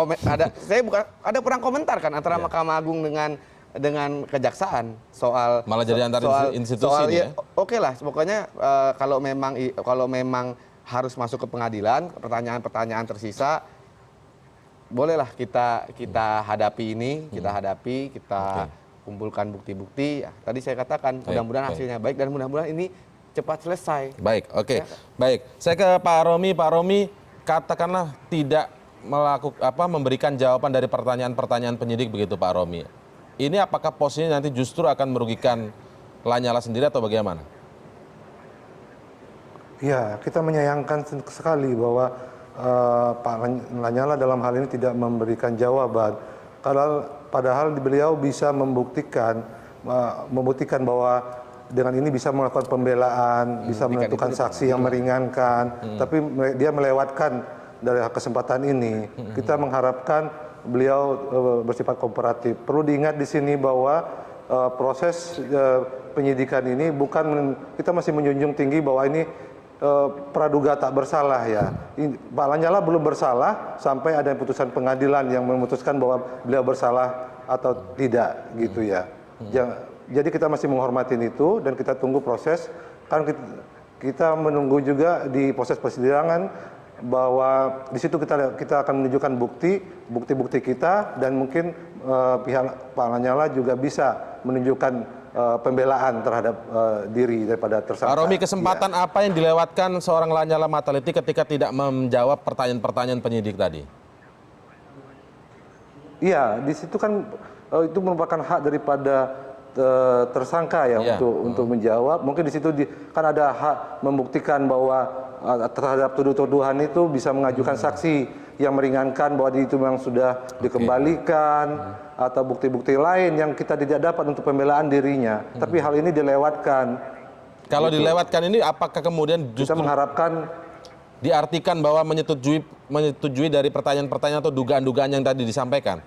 Speaker 5: ada perang komentar kan antara Mahkamah Agung dengan Kejaksaan soal
Speaker 1: Malah jadi antar institusi
Speaker 5: soal,
Speaker 1: ini ya?
Speaker 5: Oke lah, pokoknya kalau memang harus masuk ke pengadilan, pertanyaan-pertanyaan tersisa, bolehlah kita hadapi ini, kita kumpulkan bukti-bukti. Ya, tadi saya katakan, mudah-mudahan
Speaker 1: baik.
Speaker 5: hasilnya baik dan mudah-mudahan ini cepat selesai.
Speaker 1: Baik, oke.
Speaker 5: Ya.
Speaker 1: Baik, saya ke Pak Romi. Pak Romi, katakanlah tidak memberikan jawaban dari pertanyaan-pertanyaan penyidik begitu Pak Romi. Ini apakah posisinya nanti justru akan merugikan Lanyala sendiri atau bagaimana?
Speaker 3: Ya, kita menyayangkan sekali bahwa Pak Lanyala dalam hal ini tidak memberikan jawaban. Padahal beliau bisa membuktikan bahwa dengan ini bisa melakukan pembelaan, bisa menentukan saksi yang meringankan. Tapi dia melewatkan dari kesempatan ini. Kita mengharapkan beliau bersifat kooperatif. Perlu diingat di sini bahwa proses penyidikan ini bukan, kita masih menjunjung tinggi bahwa ini praduga tak bersalah ya. Pak Lanyala belum bersalah sampai ada putusan pengadilan yang memutuskan bahwa beliau bersalah atau tidak gitu ya. Jadi kita masih menghormatin itu dan kita tunggu proses. Kan kita menunggu juga di proses persidangan bahwa di situ kita akan menunjukkan bukti-bukti kita dan mungkin pihak Pak Lanyala juga bisa menunjukkan pembelaan terhadap diri daripada tersangka.
Speaker 1: Pak Romi, kesempatan apa yang dilewatkan seorang Lanyala Mataliti ketika tidak menjawab pertanyaan-pertanyaan penyidik tadi?
Speaker 3: Iya, di situ kan itu merupakan hak daripada tersangka ya untuk menjawab. Mungkin di situ kan ada hak membuktikan bahwa terhadap tuduhan itu bisa mengajukan saksi yang meringankan bahwa itu memang sudah dikembalikan atau bukti-bukti lain yang kita tidak dapat untuk pembelaan dirinya. Tapi hal ini dilewatkan.
Speaker 1: Kalau dilewatkan ini apakah kemudian
Speaker 3: Kita
Speaker 1: justru
Speaker 3: mengharapkan
Speaker 1: diartikan bahwa menyetujui dari pertanyaan-pertanyaan atau dugaan-dugaan yang tadi disampaikan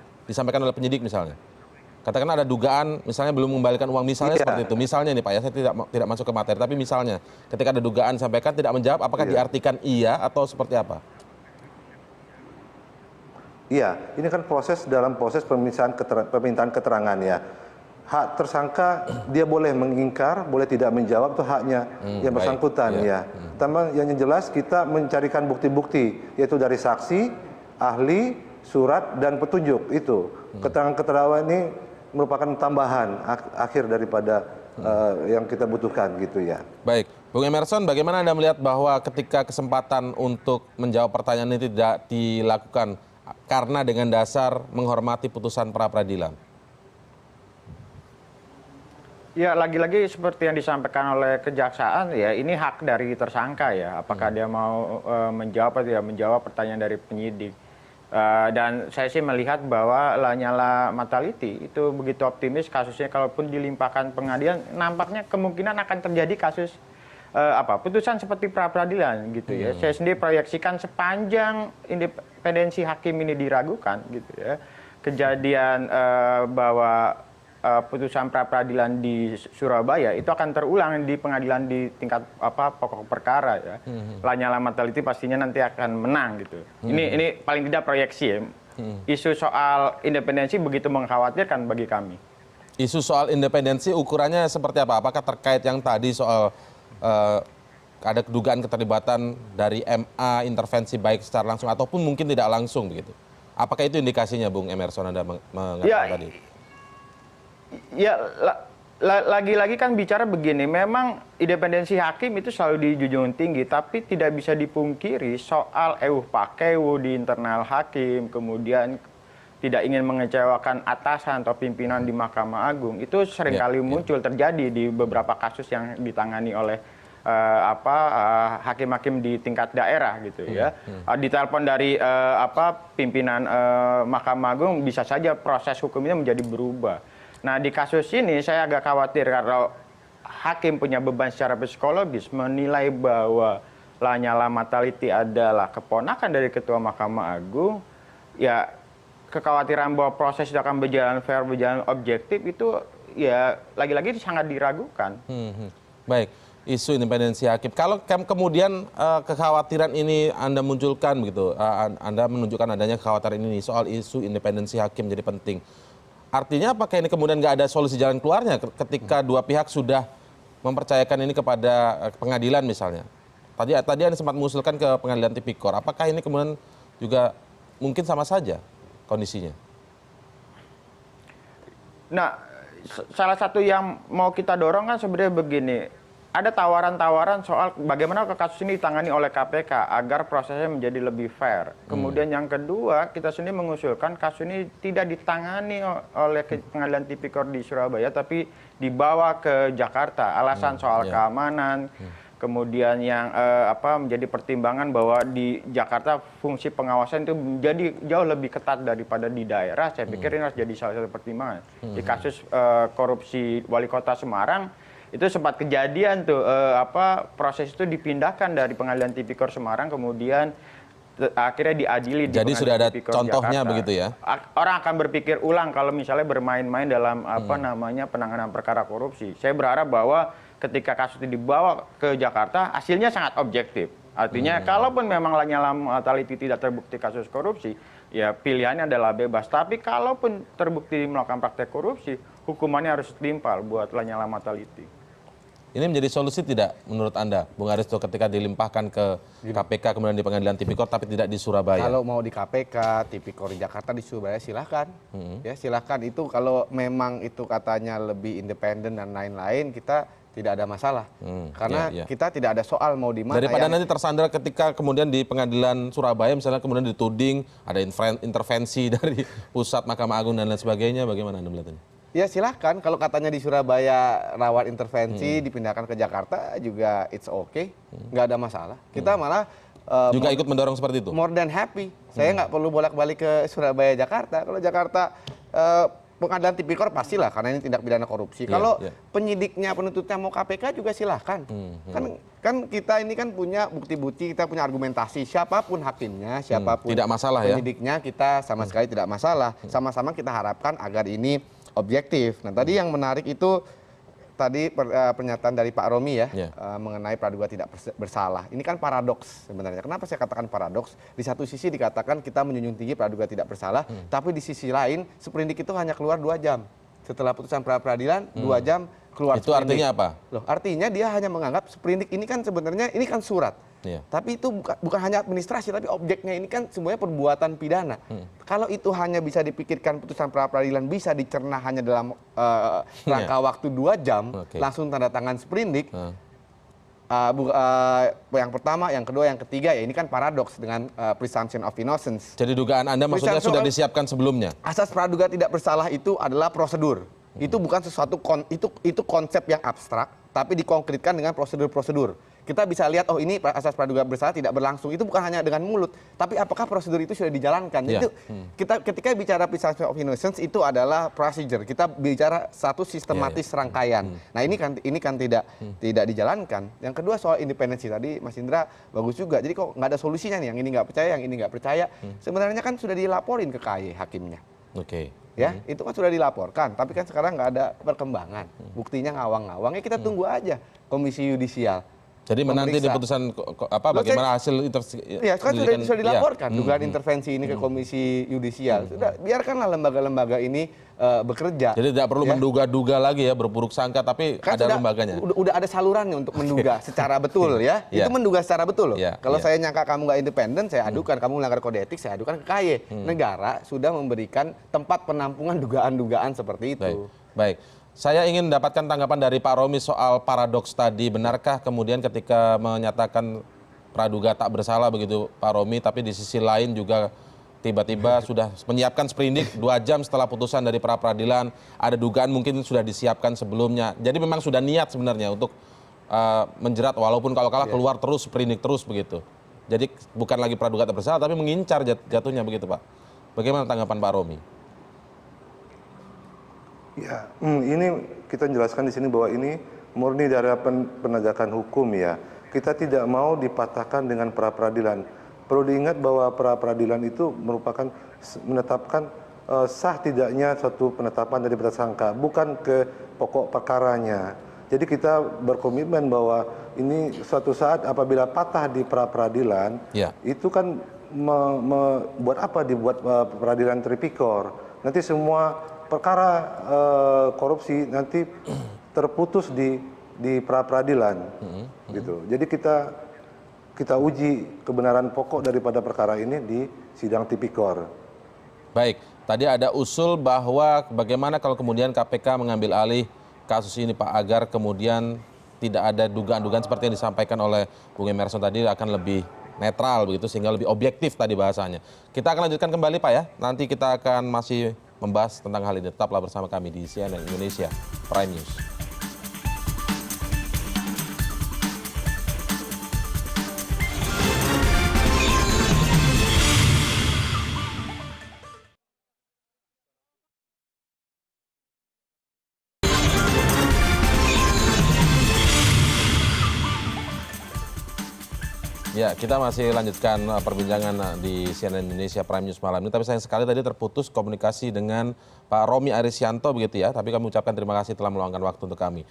Speaker 1: oleh penyidik misalnya? Katakan ada dugaan misalnya belum mengembalikan uang misalnya seperti itu. Misalnya nih Pak ya, saya tidak masuk ke materi, tapi misalnya ketika ada dugaan disampaikan tidak menjawab, apakah diartikan iya atau seperti apa?
Speaker 3: Iya, ini kan dalam proses permintaan keterangan ya. Hak tersangka dia boleh mengingkar, boleh tidak menjawab, itu haknya yang bersangkutan ya. Pertama yang jelas kita mencarikan bukti-bukti yaitu dari saksi, ahli, surat dan petunjuk itu. Keterangan-keterangan ini merupakan tambahan akhir daripada yang kita butuhkan gitu ya.
Speaker 1: Baik, Bung Emerson, bagaimana Anda melihat bahwa ketika kesempatan untuk menjawab pertanyaan ini tidak dilakukan karena dengan dasar menghormati putusan pra-peradilan?
Speaker 2: Ya, lagi-lagi seperti yang disampaikan oleh kejaksaan, ya ini hak dari tersangka ya. Apakah dia mau menjawab atau tidak menjawab pertanyaan dari penyidik. Dan saya sih melihat bahwa Lanyala Mataliti itu begitu optimis kasusnya, kalaupun dilimpahkan pengadilan, nampaknya kemungkinan akan terjadi kasus putusan seperti pra-peradilan gitu ya. Saya sendiri proyeksikan sepanjang independensi hakim ini diragukan gitu ya. Kejadian bahwa putusan pra-peradilan di Surabaya itu akan terulang di pengadilan di tingkat pokok perkara ya. Lanyala Mataliti pastinya nanti akan menang gitu. Ini paling tidak proyeksi ya. Isu soal independensi begitu mengkhawatirkan bagi kami.
Speaker 1: Isu soal independensi ukurannya seperti apa? Apakah terkait yang tadi soal ada kedugaan keterlibatan dari MA intervensi baik secara langsung ataupun mungkin tidak langsung begitu? Apakah itu indikasinya, Bung Emerson, Anda mengatakan tadi?
Speaker 2: Ya, lagi-lagi kan bicara begini, memang independensi hakim itu selalu dijunjung tinggi, tapi tidak bisa dipungkiri soal euh pakeuh di internal hakim, kemudian tidak ingin mengecewakan atasan atau pimpinan di Mahkamah Agung. Itu seringkali muncul terjadi di beberapa kasus yang ditangani oleh hakim-hakim di tingkat daerah gitu ya. Ditelepon dari pimpinan Mahkamah Agung, bisa saja proses hukumnya menjadi berubah. Nah, di kasus ini saya agak khawatir kalau hakim punya beban secara psikologis menilai bahwa Lanyala Mataliti adalah keponakan dari Ketua Mahkamah Agung, ya kekhawatiran bahwa proses itu akan berjalan fair, berjalan objektif itu ya lagi-lagi sangat diragukan.
Speaker 1: Baik, isu independensi hakim. Kalau kemudian kekhawatiran ini Anda munculkan begitu, Anda menunjukkan adanya kekhawatiran ini soal isu independensi hakim jadi penting. Artinya apakah ini kemudian nggak ada solusi jalan keluarnya ketika dua pihak sudah mempercayakan ini kepada pengadilan misalnya? Tadi Anda sempat mengusulkan ke pengadilan tipikor. Apakah ini kemudian juga mungkin sama saja kondisinya?
Speaker 2: Nah, salah satu yang mau kita dorong kan sebenarnya begini. Ada tawaran-tawaran soal bagaimana kasus ini ditangani oleh KPK agar prosesnya menjadi lebih fair. Kemudian yang kedua, kita sendiri mengusulkan kasus ini tidak ditangani oleh pengadilan tipikor di Surabaya, tapi dibawa ke Jakarta. Alasan soal keamanan, kemudian yang menjadi pertimbangan bahwa di Jakarta fungsi pengawasan itu menjadi jauh lebih ketat daripada di daerah. Saya pikir ini harus jadi salah satu pertimbangan. Di kasus korupsi Wali Kota Semarang, itu sempat kejadian tuh proses itu dipindahkan dari pengadilan tipikor Semarang kemudian akhirnya diadili di
Speaker 1: jadi
Speaker 2: pengadilan
Speaker 1: sudah ada
Speaker 2: tipikor
Speaker 1: contohnya
Speaker 2: Jakarta.
Speaker 1: Begitu ya.
Speaker 2: Orang akan berpikir ulang kalau misalnya bermain-main dalam penanganan perkara korupsi. Saya berharap bahwa ketika kasus itu dibawa ke Jakarta hasilnya sangat objektif. Artinya kalaupun memang Lanyala Mataliti tidak terbukti kasus korupsi, ya pilihannya adalah bebas. Tapi kalaupun terbukti melakukan praktek korupsi, hukumannya harus setimpal buat Lanyala Mataliti.
Speaker 1: Ini menjadi solusi tidak menurut Anda, Bung Aristo, ketika dilimpahkan ke KPK kemudian di pengadilan tipikor tapi tidak di Surabaya?
Speaker 5: Kalau mau di KPK, tipikor di Jakarta, di Surabaya silahkan. Ya silahkan, itu kalau memang itu katanya lebih independen dan lain-lain, kita tidak ada masalah. Karena kita tidak ada soal mau di mana.
Speaker 1: Daripada nanti tersandra ketika kemudian di pengadilan Surabaya misalnya kemudian dituding ada intervensi dari pusat Mahkamah Agung dan lain sebagainya, bagaimana Anda melihat ini?
Speaker 5: Ya silahkan, kalau katanya di Surabaya rawan intervensi, dipindahkan ke Jakarta juga it's okay, nggak ada masalah. Kita malah
Speaker 1: juga ikut mendorong seperti itu?
Speaker 5: More than happy. Saya nggak perlu bolak-balik ke Surabaya, Jakarta. Kalau Jakarta pengadilan tipikor pastilah, karena ini tindak pidana korupsi. Kalau penyidiknya, penuntutnya mau KPK juga silahkan. Kan kita ini kan punya bukti-bukti, kita punya argumentasi. Siapapun hakimnya, siapapun
Speaker 1: tidak masalah,
Speaker 5: penyidiknya, kita sama sekali tidak masalah. Sama-sama kita harapkan agar ini objektif. Nah tadi yang menarik itu tadi pernyataan dari Pak Romi ya, mengenai praduga tidak bersalah. Ini kan paradoks sebenarnya. Kenapa saya katakan paradoks? Di satu sisi dikatakan kita menjunjung tinggi praduga tidak bersalah, tapi di sisi lain sprindik itu hanya keluar 2 jam. setelah putusan pra peradilan 2 jam keluar
Speaker 1: Itu
Speaker 5: sprindik.
Speaker 1: artinya apa?
Speaker 5: Loh, artinya dia hanya menganggap sprindik ini kan sebenarnya ini kan surat.
Speaker 1: Iya.
Speaker 5: Tapi itu bukan hanya administrasi, tapi objeknya ini kan semuanya perbuatan pidana. Kalau itu hanya bisa dipikirkan putusan pra peradilan bisa dicerna hanya dalam rangka waktu 2 jam,
Speaker 1: Oke.
Speaker 5: langsung tanda tangan sprindik. Yang pertama, yang kedua, yang ketiga ya ini kan paradoks dengan presumption of innocence.
Speaker 1: Jadi dugaan Anda maksudnya
Speaker 5: Presumption
Speaker 1: sudah
Speaker 5: of-
Speaker 1: disiapkan sebelumnya?
Speaker 5: Asas praduga tidak bersalah itu adalah prosedur. Itu bukan sesuatu itu konsep yang abstrak, tapi dikonkretkan dengan prosedur-prosedur. Kita bisa lihat oh ini asas praduga bersalah tidak berlangsung. Itu bukan hanya dengan mulut, tapi apakah prosedur itu sudah dijalankan.
Speaker 1: Iya.
Speaker 5: Itu ketika bicara presumption of innocence itu adalah procedure. Kita bicara satu sistematis rangkaian. Nah, ini kan tidak dijalankan. Yang kedua soal independensi tadi Mas Indra bagus juga. Jadi kok nggak ada solusinya nih, yang ini nggak percaya, yang ini nggak percaya. Sebenarnya kan sudah dilaporin ke KY hakimnya.
Speaker 1: Oke.
Speaker 5: Ya, itu kan sudah dilaporkan, tapi kan sekarang nggak ada perkembangan. Buktinya ngawang-ngawang, ya kita tunggu aja Komisi Yudisial.
Speaker 1: Jadi menanti di
Speaker 5: Memeriksa.
Speaker 1: putusan bagaimana hasil
Speaker 5: Ya, kan sudah dilaporkan dugaan intervensi ini ke Komisi Yudisial. Sudah, biarkanlah lembaga-lembaga ini bekerja.
Speaker 1: Jadi tidak perlu
Speaker 5: Ya.
Speaker 1: menduga-duga lagi ya, berburuk sangka, tapi
Speaker 5: Kan
Speaker 1: ada
Speaker 5: sudah-
Speaker 1: lembaganya.
Speaker 5: Udah ada salurannya untuk menduga secara betul ya.
Speaker 1: Iya.
Speaker 5: Itu menduga secara betul loh.
Speaker 1: Iya,
Speaker 5: Kalau
Speaker 1: iya.
Speaker 5: saya nyangka kamu nggak independen, saya adukan. Kamu melanggar kode etik, saya adukan ke KY. Negara sudah memberikan tempat penampungan dugaan-dugaan seperti itu.
Speaker 1: Baik, baik. Saya ingin mendapatkan tanggapan dari Pak Romi soal paradoks tadi. Benarkah kemudian ketika menyatakan praduga tak bersalah begitu Pak Romi, tapi di sisi lain juga tiba-tiba sudah menyiapkan sprindik 2 jam setelah putusan dari pra peradilan, ada dugaan mungkin sudah disiapkan sebelumnya. Jadi memang sudah niat sebenarnya untuk menjerat walaupun kalau kalah keluar terus sprindik terus begitu. Jadi bukan lagi praduga tak bersalah tapi mengincar jatuhnya begitu Pak. Bagaimana tanggapan Pak Romi?
Speaker 3: Ya, ini kita jelaskan di sini bahwa ini murni dari penegakan hukum ya. Kita tidak mau dipatahkan dengan pra peradilan. Perlu diingat bahwa pra peradilan itu merupakan menetapkan sah tidaknya suatu penetapan dari tersangka, bukan ke pokok perkaranya. Jadi kita berkomitmen bahwa ini suatu saat apabila patah di pra peradilan,
Speaker 1: Ya.
Speaker 3: itu kan buat apa dibuat peradilan tipikor. Nanti semua perkara korupsi nanti terputus di pra peradilan, gitu. Jadi kita uji kebenaran pokok daripada perkara ini di sidang tipikor.
Speaker 1: Baik, tadi ada usul bahwa bagaimana kalau kemudian KPK mengambil alih kasus ini Pak, agar kemudian tidak ada dugaan-dugaan seperti yang disampaikan oleh Bung Emerson tadi, akan lebih netral begitu sehingga lebih objektif tadi bahasanya. Kita akan lanjutkan kembali Pak ya, nanti kita akan masih membahas tentang hal ini. Tetaplah bersama kami di CNN Indonesia Prime News. Ya, kita masih lanjutkan perbincangan di CNN Indonesia Prime News malam ini. Tapi sayang sekali tadi terputus komunikasi dengan Pak Romi Arisyanto begitu ya. Tapi kami ucapkan terima kasih telah meluangkan waktu untuk kami.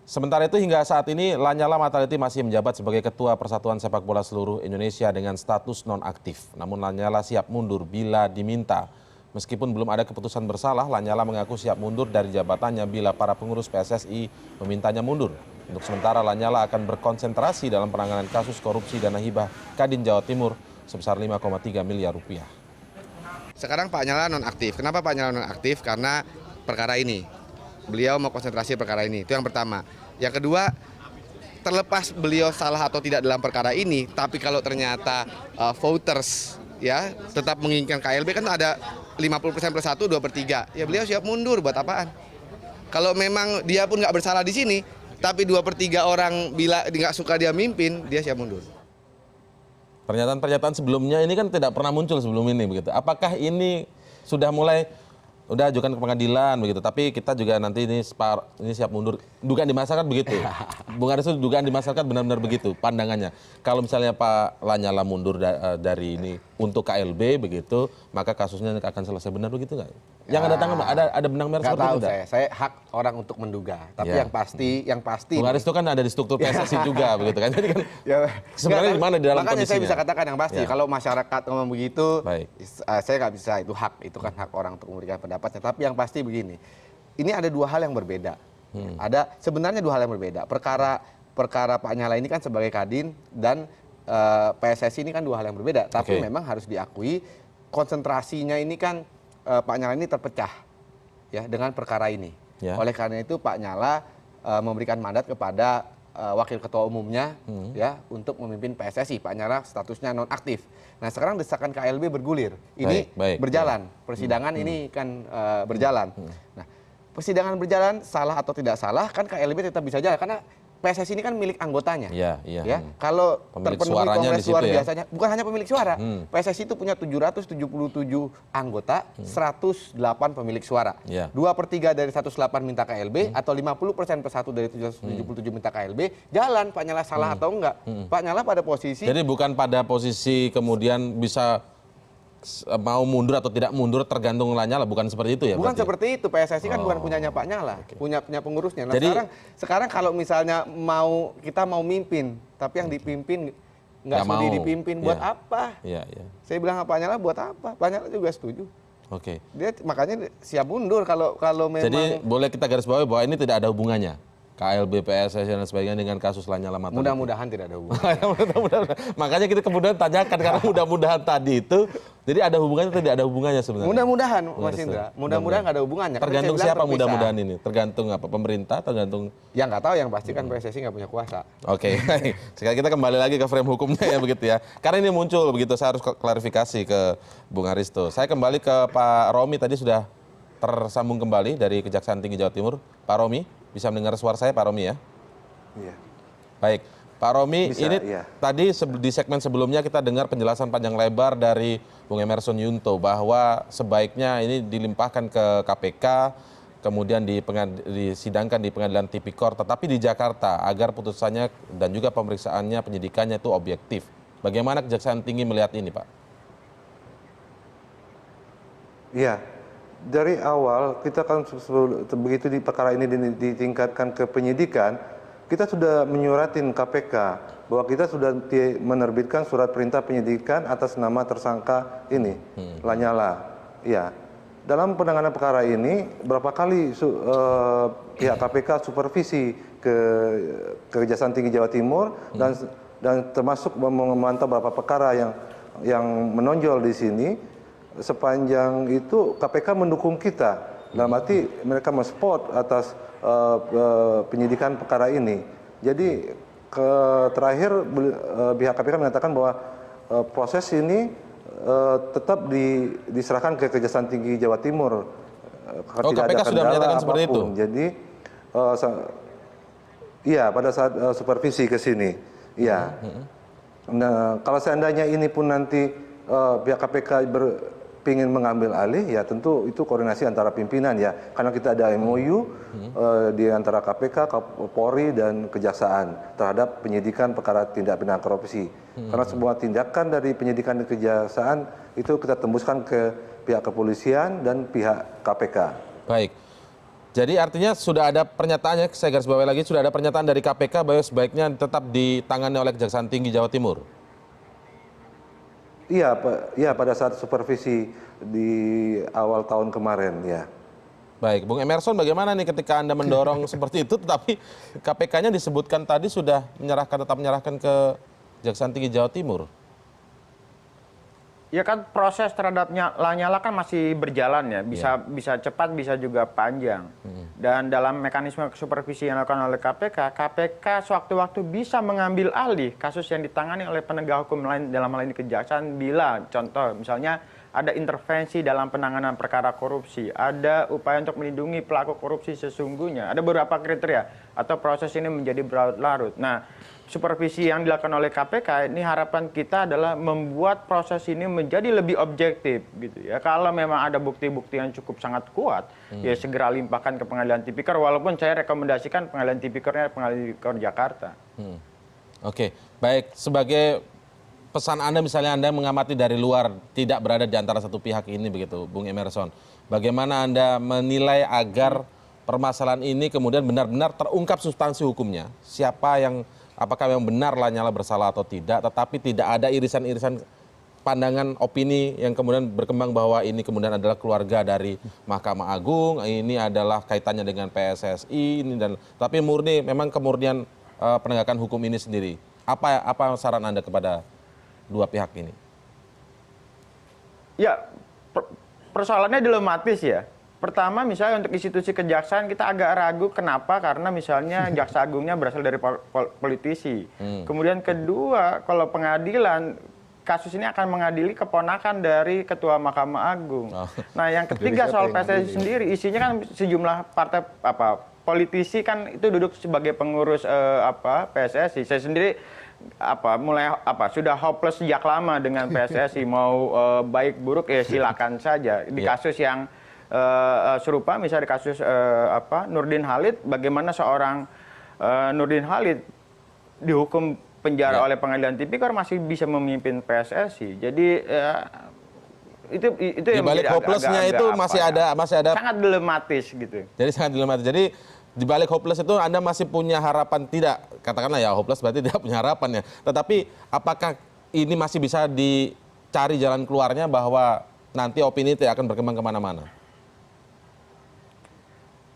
Speaker 1: Sementara itu hingga saat ini Lanyala Mataliti masih menjabat sebagai Ketua Persatuan Sepak Bola Seluruh Indonesia dengan status nonaktif. Namun Lanyala siap mundur bila diminta. Meskipun belum ada keputusan bersalah, Lanyala mengaku siap mundur dari jabatannya bila para pengurus PSSI memintanya mundur. Untuk sementara Lanyala akan berkonsentrasi dalam penanganan kasus korupsi dana hibah Kadin Jawa Timur sebesar 5,3 miliar rupiah.
Speaker 5: Sekarang Pak Lanyala nonaktif. Kenapa Pak Lanyala nonaktif? Karena perkara ini. Beliau mau konsentrasi perkara ini. Itu yang pertama. Yang kedua, terlepas beliau salah atau tidak dalam perkara ini, tapi kalau ternyata voters ya tetap menginginkan KLB, kan ada 50% plus 1, 2/3. Ya beliau siap mundur, buat apaan? Kalau memang dia pun nggak bersalah di sini, tapi 2/3 orang bila nggak suka dia mimpin, dia siap mundur.
Speaker 1: Pernyataan-pernyataan sebelumnya ini kan tidak pernah muncul sebelum ini begitu. Apakah ini sudah mulai udah ajukan ke pengadilan begitu, tapi kita juga nanti ini siap mundur. Dugaan di masyarakat begitu. Bung Aris, dugaan di masyarakat benar-benar begitu pandangannya. Kalau misalnya Pak Lanyala mundur dari ini untuk KLB begitu, maka kasusnya akan selesai, benar begitu nggak? Yang ada tanggapan, ada benang merah
Speaker 5: Nggak
Speaker 1: seperti
Speaker 5: tahu
Speaker 1: itu?
Speaker 5: saya hak orang untuk menduga. Tapi
Speaker 1: Ya.
Speaker 5: yang pasti
Speaker 1: Bung Aris itu kan ada di struktur PSSI juga begitu kan. Jadi kan
Speaker 5: ya,
Speaker 1: sebenarnya
Speaker 5: nggak,
Speaker 1: gimana di dalam
Speaker 5: makanya saya
Speaker 1: kondisinya?
Speaker 5: bisa katakan yang pasti,
Speaker 1: Ya.
Speaker 5: kalau masyarakat ngomong begitu,
Speaker 1: Baik.
Speaker 5: saya nggak bisa, itu hak, itu kan hak orang untuk memberikan pendapatnya. Tapi yang pasti begini, ini ada dua hal yang berbeda. Ada sebenarnya dua hal yang berbeda. Perkara Pak Nyala ini kan sebagai Kadin dan PSSI ini kan dua hal yang berbeda. Tapi
Speaker 1: Oke.
Speaker 5: memang harus diakui konsentrasinya ini kan Pak Nyala ini terpecah ya dengan perkara ini.
Speaker 1: Ya.
Speaker 5: Oleh karena itu Pak Nyala memberikan mandat kepada wakil ketua umumnya ya untuk memimpin PSSI. Pak Nyala statusnya nonaktif. Nah sekarang desakan KLB bergulir. Ini
Speaker 1: Baik,
Speaker 5: berjalan. Persidangan ini kan berjalan. Nah persidangan berjalan salah atau tidak salah kan KLB tetap bisa jalan karena PSSI ini kan milik anggotanya.
Speaker 1: Iya, iya.
Speaker 5: Ya, kalau
Speaker 1: Pemilik
Speaker 5: terpenuhi
Speaker 1: suaranya
Speaker 5: kongres
Speaker 1: di situ
Speaker 5: luar
Speaker 1: ya.
Speaker 5: biasanya, bukan hanya pemilik suara. PSSI itu punya 777 anggota, 108 pemilik suara.
Speaker 1: Iya.
Speaker 5: 2/3 dari 108 minta KLB atau 50% per 1 dari 777 minta KLB, jalan Pak Nyala salah atau enggak. Pak Nyala pada posisi
Speaker 1: Jadi bukan pada posisi kemudian bisa mau mundur atau tidak mundur tergantung Lanyala, bukan seperti itu ya?
Speaker 5: bukan
Speaker 1: berarti?
Speaker 5: seperti itu. PSSI kan bukan punyanya Pak Nyala, punya pengurusnya. Nah,
Speaker 1: Jadi-
Speaker 5: sekarang kalau misalnya kita mau mimpin, tapi yang dipimpin nggak
Speaker 1: Nggak
Speaker 5: sudi
Speaker 1: mau.
Speaker 5: dipimpin, buat
Speaker 1: Iya.
Speaker 5: apa?
Speaker 1: Iya, iya.
Speaker 5: Saya bilang Pak Nyala buat apa? Pak Nyala juga setuju.
Speaker 1: Oke.
Speaker 5: Dia makanya siap mundur kalau memang.
Speaker 1: Jadi boleh kita garis bawahi bahwa ini tidak ada hubungannya KLB, PSSI dan sebagainya dengan kasus Lanyala Mataliti.
Speaker 5: Mudah-mudahan tidak ada hubungan.
Speaker 1: Mudah-mudahan. Makanya kita kemudian tanyakan karena mudah-mudahan tadi itu, jadi ada hubungannya atau tidak ada hubungannya sebenarnya?
Speaker 5: Mudah-mudahan
Speaker 1: Bung
Speaker 5: Mas
Speaker 1: Aristo.
Speaker 5: Indra. Mudah-mudahan nggak ada hubungannya. Kan
Speaker 1: Tergantung
Speaker 5: saya bilang
Speaker 1: siapa
Speaker 5: terpisah.
Speaker 1: mudah-mudahan ini? Tergantung apa? Pemerintah? Tergantung.
Speaker 5: Ya nggak tahu, yang pasti kan PSSI nggak punya kuasa.
Speaker 1: Oke, baik. Sekarang kita kembali lagi ke frame hukumnya ya begitu ya. Karena ini muncul begitu, saya harus klarifikasi ke Bung Aristo. Saya kembali ke Pak Romi, tadi sudah tersambung kembali dari Kejaksaan Tinggi Jawa Timur. Pak Romi, bisa mendengar suara saya Pak Romi ya?
Speaker 3: Iya.
Speaker 1: Baik, Pak Romi,
Speaker 3: Bisa,
Speaker 1: ini
Speaker 3: iya.
Speaker 1: tadi di segmen sebelumnya kita dengar penjelasan panjang lebar dari Bung Emerson Yunto bahwa sebaiknya ini dilimpahkan ke KPK, kemudian disidangkan di Pengadilan Tipikor, tetapi di Jakarta agar putusannya dan juga pemeriksaannya, penyidikannya itu objektif. Bagaimana Kejaksaan Tinggi melihat ini, Pak?
Speaker 3: Iya, dari awal kita kan begitu di perkara ini ditingkatkan ke penyidikan, kita sudah menyuratin KPK bahwa kita sudah menerbitkan surat perintah penyidikan atas nama tersangka ini, Lanyala. Ya, dalam penanganan perkara ini berapa kali pihak KPK supervisi ke Kejaksaan Tinggi Jawa Timur dan termasuk memantau beberapa perkara yang menonjol di sini. Sepanjang itu KPK mendukung kita, dalam arti mereka mensupport atas penyidikan perkara ini. Jadi terakhir pihak KPK mengatakan bahwa proses ini tetap diserahkan ke Kejaksaan Tinggi Jawa Timur.
Speaker 1: KPK sudah menyatakan seperti itu?
Speaker 3: Jadi iya, pada saat supervisi ke sini, iya. Nah, kalau seandainya ini pun nanti pihak KPK ingin mengambil alih, ya tentu itu koordinasi antara pimpinan ya, karena kita ada MOU di antara KPK, Polri dan Kejaksaan terhadap penyidikan perkara tindak pidana korupsi. Karena semua tindakan dari penyidikan dan Kejaksaan itu kita tembuskan ke pihak kepolisian dan pihak KPK.
Speaker 1: Baik. Jadi artinya sudah ada pernyataannya, saya garis bawahi lagi, sudah ada pernyataan dari KPK bahwa sebaiknya tetap ditangani oleh Kejaksaan Tinggi Jawa Timur.
Speaker 3: Iya, pada saat supervisi di awal tahun kemarin, ya.
Speaker 1: Baik, Bung Emerson, bagaimana nih ketika Anda mendorong seperti itu, tetapi KPK-nya disebutkan tadi sudah tetap menyerahkan ke Kejaksaan Tinggi Jawa Timur?
Speaker 2: Ya kan proses terhadap Lanyala kan masih berjalan ya, bisa cepat bisa juga panjang. Dan dalam mekanisme supervisi yang dilakukan oleh KPK, KPK sewaktu-waktu bisa mengambil alih kasus yang ditangani oleh penegak hukum lain, dalam hal ini kejaksaan, bila contoh misalnya ada intervensi dalam penanganan perkara korupsi, ada upaya untuk melindungi pelaku korupsi sesungguhnya, ada beberapa kriteria atau proses ini menjadi berlarut-larut. Nah, supervisi yang dilakukan oleh KPK ini harapan kita adalah membuat proses ini menjadi lebih objektif gitu ya. Kalau memang ada bukti-bukti yang cukup sangat kuat, ya segera limpahkan ke Pengadilan Tipikor, walaupun saya rekomendasikan Pengadilan Tipikornya Pengadilan Tipikor Jakarta.
Speaker 1: Oke, baik. Sebagai pesan Anda, misalnya Anda mengamati dari luar, tidak berada di antara satu pihak ini begitu, Bung Emerson. Bagaimana Anda menilai agar permasalahan ini kemudian benar-benar terungkap substansi hukumnya? Apakah yang benar Lanyala bersalah atau tidak, tetapi tidak ada irisan-irisan pandangan opini yang kemudian berkembang bahwa ini kemudian adalah keluarga dari Mahkamah Agung, ini adalah kaitannya dengan PSSI ini dan tapi murni memang kemurnian penegakan hukum ini sendiri. Apa saran Anda kepada dua pihak ini?
Speaker 2: Ya, persoalannya dilematis ya. Pertama misalnya untuk institusi kejaksaan kita agak ragu kenapa karena misalnya jaksa agungnya berasal dari politisi. Kemudian kedua kalau pengadilan kasus ini akan mengadili keponakan dari ketua Mahkamah Agung. Nah yang ketiga soal PSSI sendiri isinya kan sejumlah partai politisi kan itu duduk sebagai pengurus PSSI. Saya sendiri sudah hopeless sejak lama dengan PSSI mau baik buruk ya silakan saja di kasus yang serupa misalnya di kasus Nurdin Halid, bagaimana seorang Nurdin Halid dihukum penjara oleh pengadilan tipikor masih bisa memimpin PSSI. Jadi itu
Speaker 1: di
Speaker 2: yang
Speaker 1: balik hopelessnya itu masih ada
Speaker 2: sangat dilematis gitu.
Speaker 1: Jadi sangat dilematis. Jadi di balik hopeless itu Anda masih punya harapan tidak? Katakanlah ya hopeless berarti tidak punya harapan ya. Tetapi apakah ini masih bisa dicari jalan keluarnya bahwa nanti opini tidak akan berkembang kemana-mana?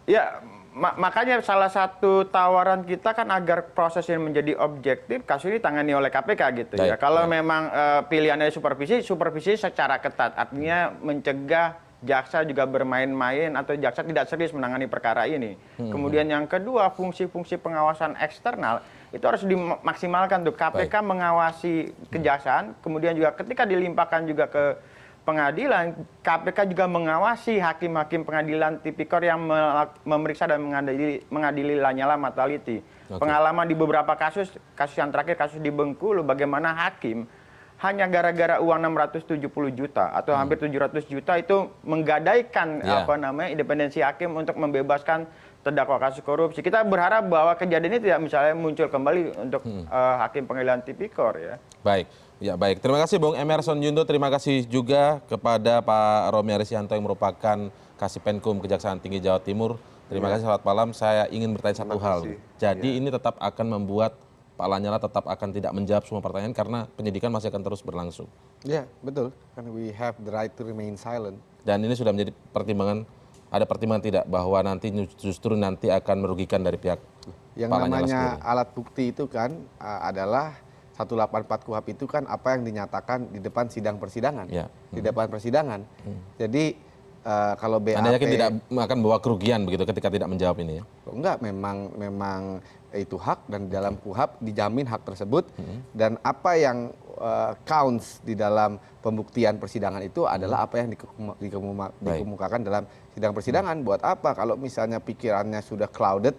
Speaker 2: Ya, makanya salah satu tawaran kita kan agar proses ini menjadi objektif, kasus ini ditangani oleh KPK gitu ya. Kalau memang pilihannya supervisi secara ketat, artinya mencegah jaksa juga bermain-main atau jaksa tidak serius menangani perkara ini. Kemudian yang kedua, fungsi-fungsi pengawasan eksternal itu harus dimaksimalkan tuh. KPK mengawasi kejaksaan, kemudian juga ketika dilimpahkan juga ke pengadilan, KPK juga mengawasi hakim-hakim pengadilan tipikor yang memeriksa dan mengadili Lanyala Mataliti. Pengalaman di beberapa kasus yang terakhir kasus di Bengkulu, bagaimana hakim hanya gara-gara uang 670 juta atau hampir 700 juta itu menggadaikan independensi hakim untuk membebaskan terdakwa kasus korupsi. Kita berharap bahwa kejadian ini tidak misalnya muncul kembali untuk hakim pengadilan tipikor ya.
Speaker 1: Baik. Ya baik, terima kasih Bung Emerson Yunto, terima kasih juga kepada Pak Romy Arisyanto yang merupakan Kasipenkum Kejaksaan Tinggi Jawa Timur. Terima kasih, selamat malam. Saya ingin bertanya satu hal. Jadi ini tetap akan membuat Pak Lanyala tetap akan tidak menjawab semua pertanyaan karena penyidikan masih akan terus berlangsung.
Speaker 5: Ya betul, karena we have the right to remain silent.
Speaker 1: Dan ini sudah menjadi pertimbangan, ada pertimbangan tidak bahwa nanti justru nanti akan merugikan dari pihak
Speaker 5: yang
Speaker 1: Pak Lanyala
Speaker 5: namanya
Speaker 1: sendiri.
Speaker 5: alat bukti itu kan adalah 184 KUHP itu kan apa yang dinyatakan di depan sidang persidangan, di depan persidangan. Jadi kalau BAP,
Speaker 1: Anda yakin tidak akan bawa kerugian begitu ketika tidak menjawab ini ya?
Speaker 5: Enggak, memang itu hak dan di dalam KUHP dijamin hak tersebut dan apa yang counts di dalam pembuktian persidangan itu adalah apa yang dikemukakan dalam sidang persidangan. Buat apa kalau misalnya pikirannya sudah clouded?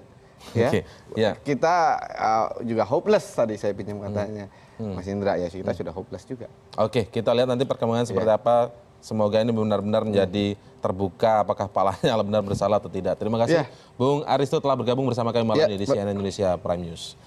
Speaker 5: Ya, kita juga hopeless tadi saya pinjam katanya Mas Indra ya, kita sudah hopeless juga.
Speaker 1: Oke, kita lihat nanti perkembangan seperti apa. Semoga ini benar-benar menjadi terbuka apakah Pak Lanyala benar bersalah atau tidak. Terima kasih Bung Aristo telah bergabung bersama kami malam ini di CNN Indonesia Prime News.